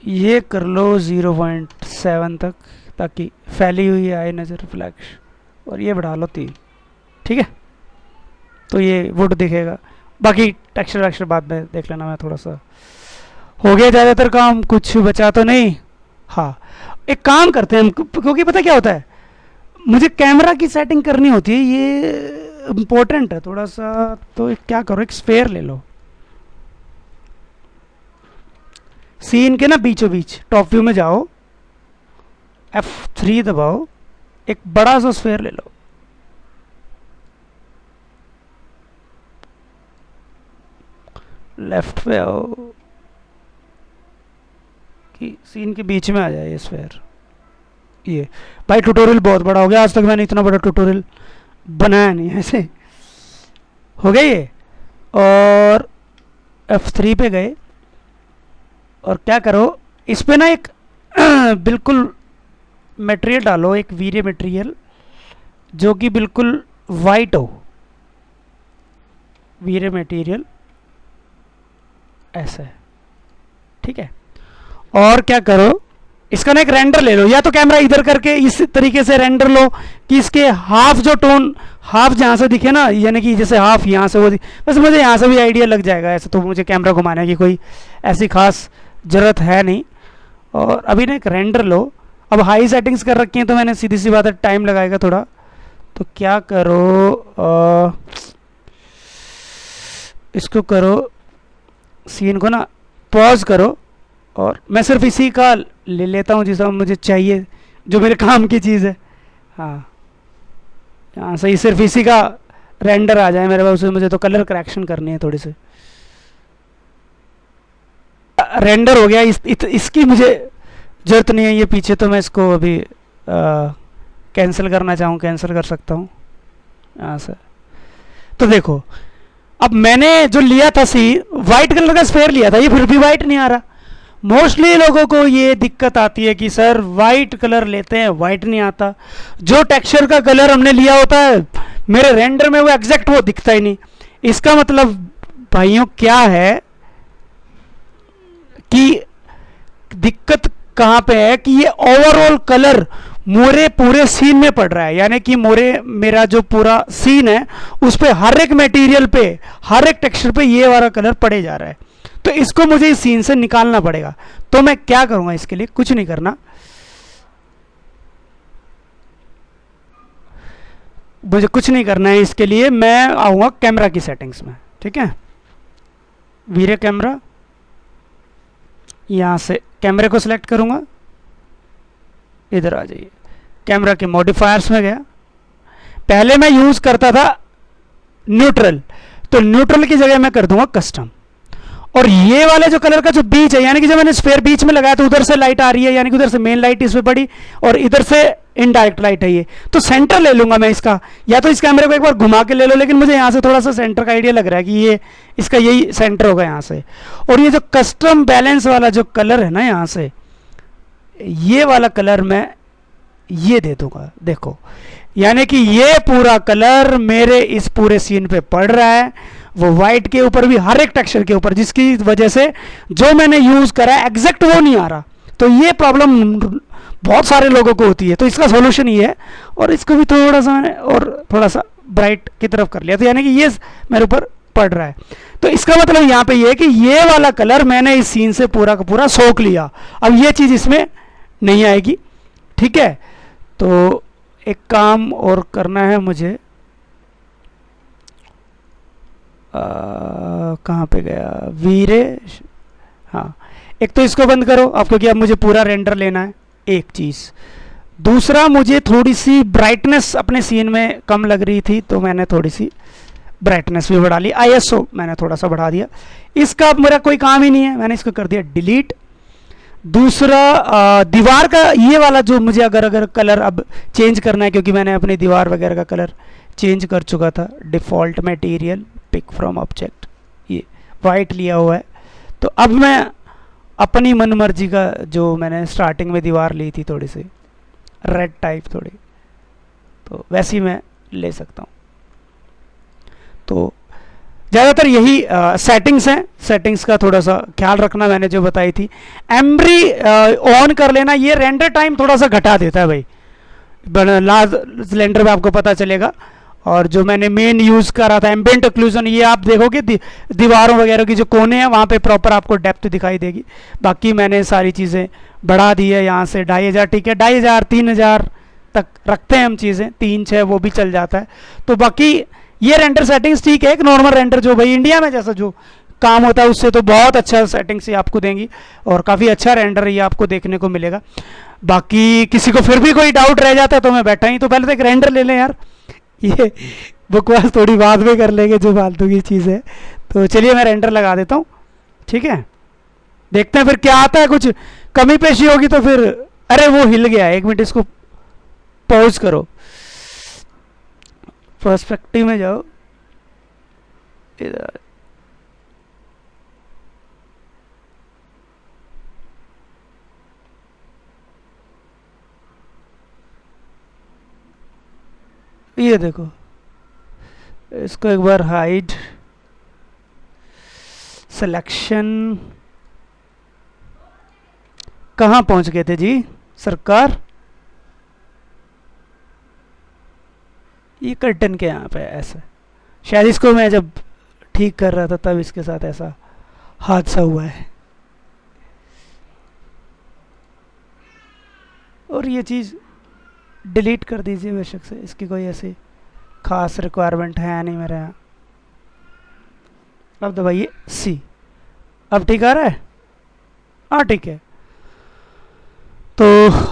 ये कर लो 0.7 तक, ताकि फैली हुई आए नज़र रिफ्लेक्शन। और ये बढ़ा लो 3, ठीक है। तो ये वुड दिखेगा, बाकी टेक्सचर वेक्सचर बाद में देख लेना। मैं थोड़ा सा हो गया ज़्यादातर काम, कुछ बचा तो नहीं। हाँ, एक काम करते हैं हम, क्योंकि पता क्या होता है, मुझे कैमरा की सेटिंग करनी होती है, ये इम्पोर्टेंट है थोड़ा सा। तो क्या करो, एक स्फेयर ले लो, सीन के ना बीचों बीच टॉप व्यू में जाओ, F3 दबाओ, एक बड़ा सा स्फेयर ले लो। लेफ्ट पे आओ कि सीन के बीच में आ जाए ये स्फेयर। ये भाई ट्यूटोरियल बहुत बड़ा हो गया, आज तक मैंने इतना बड़ा ट्यूटोरियल बनाया नहीं ऐसे। हो गया ये। और F3 पे गए और क्या करो, इस पे ना एक बिल्कुल मटेरियल डालो, एक वीरे मटेरियल जो कि बिल्कुल वाइट हो। वीरे मटेरियल ऐसा है, ठीक है। और क्या करो, इसका ना एक रेंडर ले लो, या तो कैमरा इधर करके इस तरीके से रेंडर लो कि इसके हाफ जो टोन, हाफ जहाँ से दिखे ना, यानी कि जैसे हाफ यहाँ से वो बस मुझे यहाँ से भी आइडिया लग जाएगा। ऐसे तो मुझे कैमरा घुमाने की कोई ऐसी खास ज़रूरत है नहीं। और अभी ना एक रेंडर लो। अब हाई सेटिंग्स कर रखी हैं तो मैंने सीधी सी बात है टाइम लगाएगा थोड़ा। तो क्या करो, इसको करो, सीन को ना पॉज करो, और मैं सिर्फ इसी का ले लेता हूँ जिसका मुझे चाहिए, जो मेरे काम की चीज़ है। हाँ, यहाँ से सिर्फ इसी का रेंडर आ जाए मेरे पास, उसमें मुझे तो कलर करेक्शन करनी है थोड़ी सी। रेंडर हो गया, इसकी मुझे जरूरत नहीं है ये पीछे, तो मैं इसको अभी कैंसिल करना चाहूँ कैंसिल कर सकता हूँ यहाँ से। तो देखो अब मैंने जो लिया था सी वाइट कलर का स्फेयर लिया था, ये फिर भी वाइट नहीं आ रहा। मोस्टली लोगों को ये दिक्कत आती है कि सर वाइट कलर लेते हैं वाइट नहीं आता, जो टेक्सचर का कलर हमने लिया होता है मेरे रेंडर में वो एग्जैक्ट वो दिखता ही नहीं। इसका मतलब भाइयों क्या है कि दिक्कत कहां पे है कि ये ओवरऑल कलर मोरे पूरे सीन में पड़ रहा है, यानी कि मोरे मेरा जो पूरा सीन है उस पे हर एक मटेरियल पे हर एक टेक्सचर पे ये वाला कलर पड़े जा रहा है। तो इसको मुझे इस सीन से निकालना पड़ेगा। तो मैं क्या करूंगा इसके लिए, कुछ नहीं करना, मुझे कुछ नहीं करना है इसके लिए। मैं आऊंगा कैमरा की सेटिंग्स में, ठीक है, वीरे कैमरा, यहां से कैमरे को सिलेक्ट करूंगा, इधर आ जाइए, कैमरा के मॉडिफायर्स में गया। पहले मैं यूज करता था न्यूट्रल, तो न्यूट्रल की जगह मैं कर दूंगा कस्टम। और ये वाले जो कलर का जो बीच है, यानी कि जब मैंने स्फेयर बीच में लगाया तो उधर से लाइट आ रही है, यानी कि उधर से मेन लाइट इस पे पड़ी और इधर से इनडायरेक्ट लाइट है ये, तो सेंटर ले लूंगा मैं इसका, या तो इस कैमरे को एक बार घुमा के ले लो, लेकिन मुझे यहां से थोड़ा सा सेंटर का आइडिया लग रहा है कि ये इसका यही सेंटर होगा यहां से। और ये जो कस्टम बैलेंस वाला जो कलर है ना, यहां से ये वाला कलर मैं ये दे दूंगा, देखो, यानी कि ये पूरा कलर मेरे इस पूरे सीन पे पड़ रहा है, वो वाइट के ऊपर भी हर एक टेक्सचर के ऊपर, जिसकी वजह से जो मैंने यूज करा है एग्जैक्ट वो नहीं आ रहा। तो ये प्रॉब्लम बहुत सारे लोगों को होती है, तो इसका सॉल्यूशन ये है। और इसको भी थोड़ा सा मैंने और थोड़ा सा ब्राइट की तरफ कर लिया, तो यानी कि ये मेरे ऊपर पड़ रहा है। तो इसका मतलब यहाँ पे ये है कि ये वाला कलर मैंने इस सीन से पूरा का पूरा सोख लिया, अब ये चीज इसमें नहीं आएगी, ठीक है। तो एक काम और करना है मुझे, कहाँ पे गया वीरे, हाँ, एक तो इसको बंद करो आप, क्योंकि अब मुझे पूरा रेंडर लेना है, एक चीज़। दूसरा, मुझे थोड़ी सी ब्राइटनेस अपने सीन में कम लग रही थी, तो मैंने थोड़ी सी ब्राइटनेस भी बढ़ा ली, आईएसओ मैंने थोड़ा सा बढ़ा दिया। इसका अब मेरा कोई काम ही नहीं है, मैंने इसको कर दिया डिलीट। दूसरा, दीवार का ये वाला जो मुझे अगर कलर अब चेंज करना है, क्योंकि मैंने अपनी दीवार वगैरह का कलर चेंज कर चुका था, default material pick from object, ये वाइट लिया हुआ है। तो अब मैं अपनी मनमर्जी का, जो मैंने स्टार्टिंग में दीवार ली थी थोड़ी सी रेड टाइप थोड़ी, तो वैसी मैं ले सकता हूँ। तो ज़्यादातर यही सेटिंग्स हैं, सेटिंग्स का थोड़ा सा ख्याल रखना, मैंने जो बताई थी। एम्ब्री ऑन कर लेना, ये रेंडर टाइम थोड़ा सा घटा देता है भाई, लास्ट रेंडर में आपको पता चलेगा। और जो मैंने मेन यूज़ करा था एम्बिएंट ओक्लूजन, ये आप देखोगे दीवारों वगैरह की जो कोने हैं वहाँ पे प्रॉपर आपको डेप्थ दिखाई देगी। बाकी मैंने सारी चीज़ें बढ़ा दी है, यहाँ से 2500, ठीक है, 2500 3000 तक रखते हैं हम चीज़ें, 3-6 वो भी चल जाता है। तो बाकी ये रेंडर सेटिंग्स ठीक है, एक नॉर्मल रेंडर जो भाई इंडिया में जैसा जो काम होता है उससे तो बहुत अच्छा सेटिंग्स ये आपको देंगी, और काफ़ी अच्छा रेंडर ये आपको देखने को मिलेगा। बाकी किसी को फिर भी कोई डाउट रह जाता है तो मैं बैठा ही, तो पहले तो एक रेंडर ले लें यार, ये बकवास थोड़ी बाद में कर लेंगे जो फालतू की चीज़ है। तो चलिए मैं रेंडर लगा देता हूँ, ठीक है, देखते हैं फिर क्या आता है। कुछ कमी पेशी होगी तो फिर, अरे वो हिल गया, एक मिनट इसको पॉज करो, पर्सपेक्टिव में जाओ, इधर ये देखो, इसको एक बार हाइड, सिलेक्शन, कहाँ पहुंच गए थे जी सरकार, ये कर्टन के यहाँ पे ऐसा, शायद इसको मैं जब ठीक कर रहा था तब इसके साथ ऐसा हादसा हुआ है। और ये चीज़ डिलीट कर दीजिए बेशक से, इसकी कोई ऐसी खास रिक्वायरमेंट है नहीं मेरे यहाँ। अब दबाइए सी, अब ठीक आ रहा है, हाँ ठीक है। तो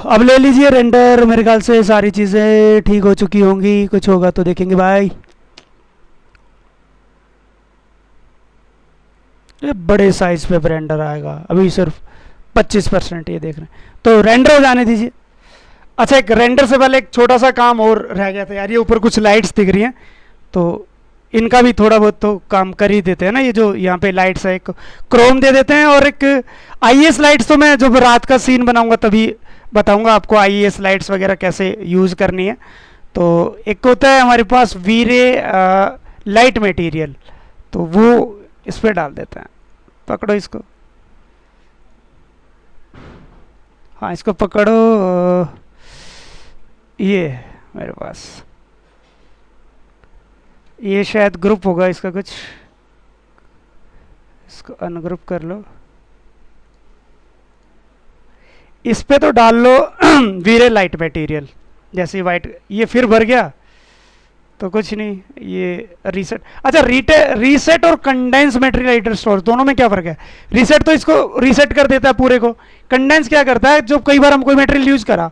अब ले लीजिए रेंडर, मेरे ख्याल से सारी चीज़ें ठीक हो चुकी होंगी, कुछ होगा तो देखेंगे, बाय। ये बड़े साइज पे रेंडर आएगा, अभी सिर्फ 25% ये देख रहे हैं, तो रेंडर हो जाने दीजिए। अच्छा, एक रेंडर से पहले एक छोटा सा काम और रह गया था यार, ये ऊपर कुछ लाइट्स दिख रही हैं, तो इनका भी थोड़ा बहुत तो काम कर ही देते हैं ना। ये जो यहाँ पे लाइट्स है, एक क्रोम दे देते हैं, और एक आईएस लाइट्स तो मैं जब रात का सीन बनाऊंगा तभी बताऊंगा आपको आईएस लाइट्स वगैरह कैसे यूज़ करनी है। तो एक होता है हमारे पास वीरे लाइट मटेरियल, तो वो इस पर डाल देते हैं। पकड़ो इसको, हाँ इसको पकड़ो, ये मेरे पास ये शायद ग्रुप होगा इसका कुछ, इसको अनग्रुप कर लो, इस पे तो डाल लो वीरे लाइट मटेरियल, जैसे वाइट ये फिर भर गया तो कुछ नहीं, ये रीसेट। अच्छा, रीसेट और कंडेंस मटेरियल स्टोर दोनों में क्या फर्क है? रीसेट तो इसको रीसेट कर देता है पूरे को, कंडेंस क्या करता है, जो कई बार हम कोई मटेरियल यूज करा,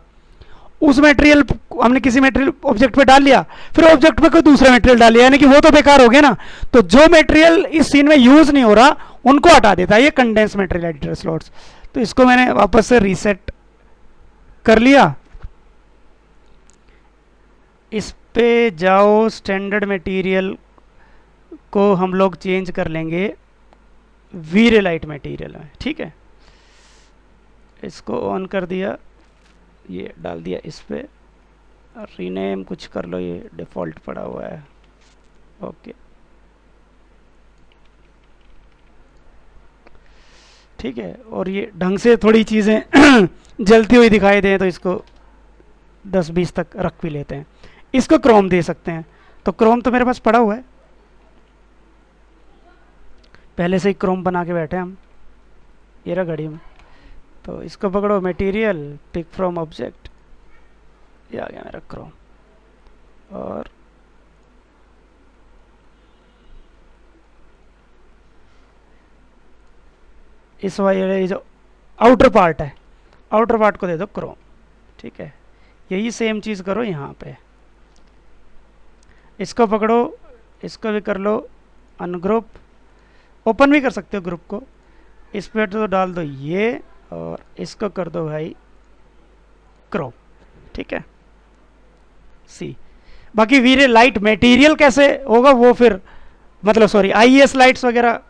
उस मटेरियल हमने किसी मटेरियल ऑब्जेक्ट पे डाल लिया, फिर ऑब्जेक्ट पे कोई दूसरा मटेरियल डाल लिया, यानी कि वो तो बेकार हो गया ना। तो जो मटेरियल इस सीन में यूज नहीं हो रहा उनको हटा देता है ये कंडेंस मटेरियल एडिटर स्लॉट्स। तो इसको मैंने वापस से रीसेट कर लिया। इस पे जाओ, स्टैंडर्ड मटेरियल को हम लोग चेंज कर लेंगे वीरे लाइट मटेरियल में, ठीक है। इसको ऑन कर दिया, ये डाल दिया इस पे, रीनेम कुछ कर लो, ये डिफ़ॉल्ट पड़ा हुआ है, ओके ठीक है। और ये ढंग से थोड़ी चीज़ें जलती हुई दिखाई दें तो इसको 10-20 तक रख भी लेते हैं। इसको क्रोम दे सकते हैं, तो क्रोम तो मेरे पास पड़ा हुआ है, पहले से ही क्रोम बना के बैठे हम, ये रहा घड़ी में। तो इसको पकड़ो, मटेरियल पिक फ्रॉम ऑब्जेक्ट, ये आ गया मेरा क्रोम। और इस वाले जो आउटर पार्ट है, आउटर पार्ट को दे दो क्रोम, ठीक है। यही सेम चीज़ करो यहाँ पे, इसको पकड़ो, इसको भी कर लो अनग्रुप, ओपन भी कर सकते हो ग्रुप को, इस पर तो डाल दो ये, और इसको कर दो भाई क्रोम, ठीक है। सी बाकी वीरे लाइट मटेरियल कैसे होगा वो फिर, मतलब सॉरी आईएस लाइट्स वगैरह,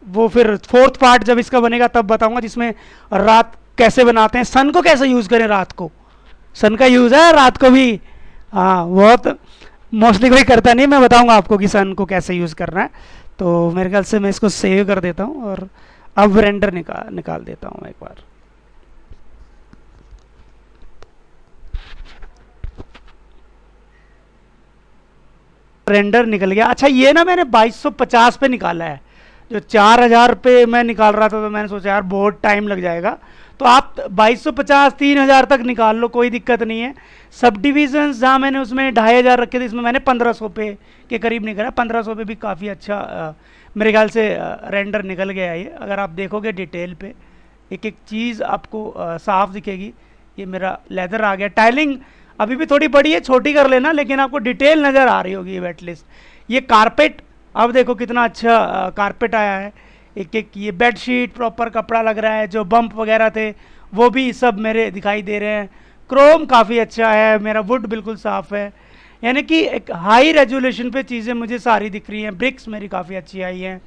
वो फिर फोर्थ पार्ट जब इसका बनेगा तब बताऊंगा, जिसमें रात कैसे बनाते हैं, सन को कैसे यूज़ करें, रात को सन का यूज़ है, रात को भी हाँ बहुत मोस्टली कोई करता नहीं, मैं बताऊंगा आपको कि सन को कैसे यूज़ करना है। तो मेरे ख्याल से मैं इसको सेव कर देता हूँ, और अब रेंडर निकाल देता हूँ एक बार। रेंडर निकल गया। अच्छा, ये ना मैंने 2250 पे निकाला है, जो 4000 पे मैं निकाल रहा था, तो मैंने सोचा यार बहुत टाइम लग जाएगा, तो आप 2250 3000 तक निकाल लो, कोई दिक्कत नहीं है। सब डिविजन्स जहाँ मैंने उसमें 2500 रखे थे, इसमें मैंने 1500 पे के करीब निकला, 1500 पे भी काफ़ी अच्छा मेरे ख्याल से रेंडर निकल गया है ये। अगर आप देखोगे डिटेल पे एक एक चीज़ आपको साफ दिखेगी। ये मेरा लेदर आ गया, टाइलिंग अभी भी थोड़ी बड़ी है, छोटी कर लेना, लेकिन आपको डिटेल नज़र आ रही होगी ये वेट लिस्ट। ये कारपेट, अब देखो कितना अच्छा कारपेट आया है, एक एक ये बेडशीट प्रॉपर कपड़ा लग रहा है, जो बम्प वगैरह थे वो भी सब मेरे दिखाई दे रहे हैं। क्रोम काफ़ी अच्छा है, मेरा वुड बिल्कुल साफ़ है, यानी कि एक हाई रेजोल्यूशन पे चीज़ें मुझे सारी दिख रही हैं। ब्रिक्स मेरी काफ़ी अच्छी आई हैं।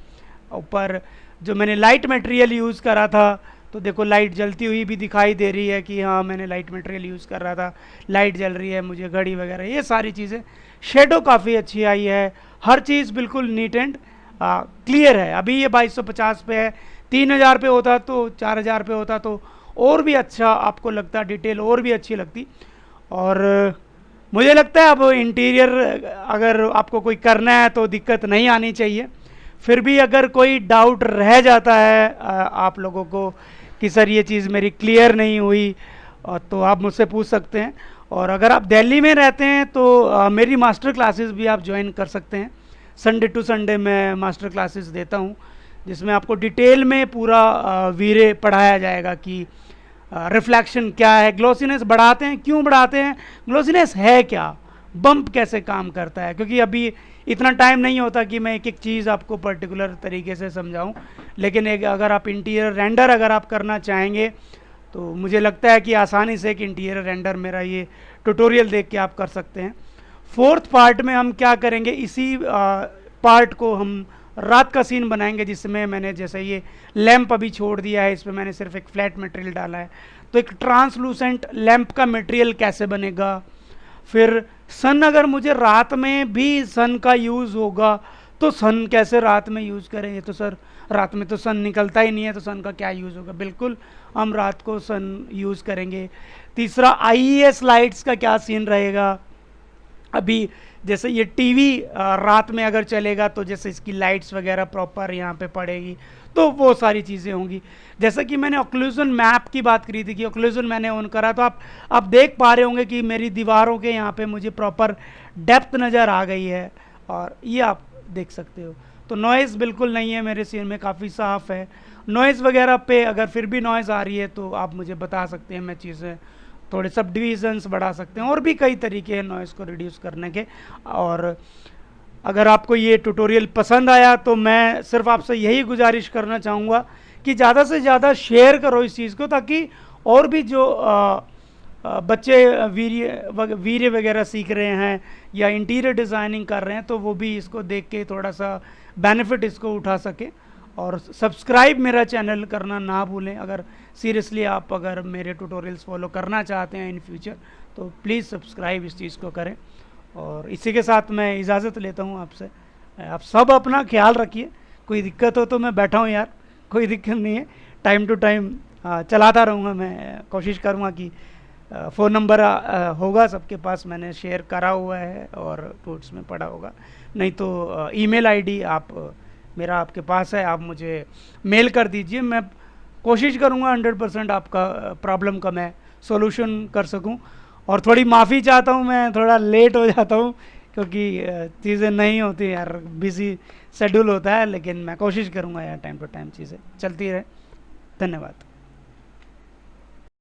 ऊपर जो मैंने लाइट मटेरियल यूज़ करा था, तो देखो लाइट जलती हुई भी दिखाई दे रही है कि हाँ मैंने लाइट मटेरियल यूज़ कर रहा था, लाइट जल रही है मुझे, घड़ी वगैरह ये सारी चीज़ें। शेडो काफ़ी अच्छी आई है, हर चीज़ बिल्कुल नीट एंड क्लियर है। अभी ये 2250 पे है, 3000 पे होता तो 4000 पे होता तो और भी अच्छा आपको लगता, डिटेल और भी अच्छी लगती। और मुझे लगता है अब इंटीरियर अगर आपको कोई करना है तो दिक्कत नहीं आनी चाहिए। फिर भी अगर कोई डाउट रह जाता है आप लोगों को कि सर ये चीज़ मेरी क्लियर नहीं हुई, तो आप मुझसे पूछ सकते हैं। और अगर आप दिल्ली में रहते हैं तो मेरी मास्टर क्लासेस भी आप ज्वाइन कर सकते हैं। संडे टू संडे मैं मास्टर क्लासेस देता हूँ, जिसमें आपको डिटेल में पूरा वीरे पढ़ाया जाएगा कि रिफ्लेक्शन क्या है, ग्लोसीनेस बढ़ाते हैं क्यों बढ़ाते हैं, ग्लोसीनेस है क्या, बम्प कैसे काम करता है। क्योंकि अभी इतना टाइम नहीं होता कि मैं एक एक चीज़ आपको पर्टिकुलर तरीके से समझाऊं, लेकिन एक अगर आप इंटीरियर रेंडर अगर आप करना चाहेंगे तो मुझे लगता है कि आसानी से एक इंटीरियर रेंडर मेरा ये ट्यूटोरियल देख के आप कर सकते हैं। फोर्थ पार्ट में हम क्या करेंगे, इसी पार्ट को हम रात का सीन बनाएंगे, जिसमें मैंने जैसे ये लैंप अभी छोड़ दिया है, इस पर मैंने सिर्फ एक फ्लैट मटेरियल डाला है, तो एक ट्रांसलूसेंट लैंप का मटेरियल कैसे बनेगा। फिर सन, अगर मुझे रात में भी सन का यूज़ होगा तो सन कैसे रात में यूज़ करेंगे, तो सर रात में तो सन निकलता ही नहीं है, तो सन का क्या यूज़ होगा। बिल्कुल हम रात को सन यूज़ करेंगे। तीसरा, आईईएस लाइट्स का क्या सीन रहेगा। अभी जैसे ये टीवी रात में अगर चलेगा तो जैसे इसकी लाइट्स वगैरह प्रॉपर यहाँ पे पड़ेगी, तो वो सारी चीज़ें होंगी। जैसा कि मैंने ऑक्लूजन मैप की बात करी थी कि ऑक्लूजन मैंने ऑन करा, तो आप देख पा रहे होंगे कि मेरी दीवारों के यहाँ पे मुझे प्रॉपर डेप्थ नज़र आ गई है, और ये आप देख सकते हो। तो नॉइज़ बिल्कुल नहीं है मेरे सीन में, काफ़ी साफ़ है। नॉइज़ वगैरह पे अगर फिर भी नॉइज़ आ रही है तो आप मुझे बता सकते हैं, मैं चीज़ें थोड़े सब डिविजन्स बढ़ा सकते हैं, और भी कई तरीके हैं नॉइज़ को रिड्यूस करने के। और अगर आपको ये ट्यूटोरियल पसंद आया तो मैं सिर्फ आपसे यही गुजारिश करना चाहूँगा कि ज़्यादा से ज़्यादा शेयर करो इस चीज़ को, ताकि और भी जो बच्चे वीर्य वगैरह सीख रहे हैं या इंटीरियर डिज़ाइनिंग कर रहे हैं, तो वो भी इसको देख के थोड़ा सा बेनिफिट इसको उठा सके। और सब्सक्राइब मेरा चैनल करना ना भूलें। अगर सीरियसली आप अगर मेरे ट्यूटोरियल्स फॉलो करना चाहते हैं इन फ्यूचर, तो प्लीज़ सब्सक्राइब इस चीज़ को करें। और इसी के साथ मैं इजाज़त लेता हूँ आपसे। आप सब अपना ख्याल रखिए। कोई दिक्कत हो तो मैं बैठा हूँ यार, कोई दिक्कत नहीं है, टाइम टू टाइम चलाता रहूँगा। मैं कोशिश करूँगा कि फ़ोन नंबर होगा सबके पास, मैंने शेयर करा हुआ है और नोट्स में पड़ा होगा। नहीं तो ईमेल आईडी मेरा आपके पास है, आप मुझे मेल कर दीजिए। मैं कोशिश करूँगा 100% आपका प्रॉब्लम का मैं सॉल्यूशन कर सकूँ। और थोड़ी माफ़ी चाहता हूँ, मैं थोड़ा लेट हो जाता हूँ क्योंकि चीज़ें नहीं होती यार, बिजी शेड्यूल होता है, लेकिन मैं कोशिश करूँगा यार टाइम टू टाइम चीज़ें चलती रहे। धन्यवाद।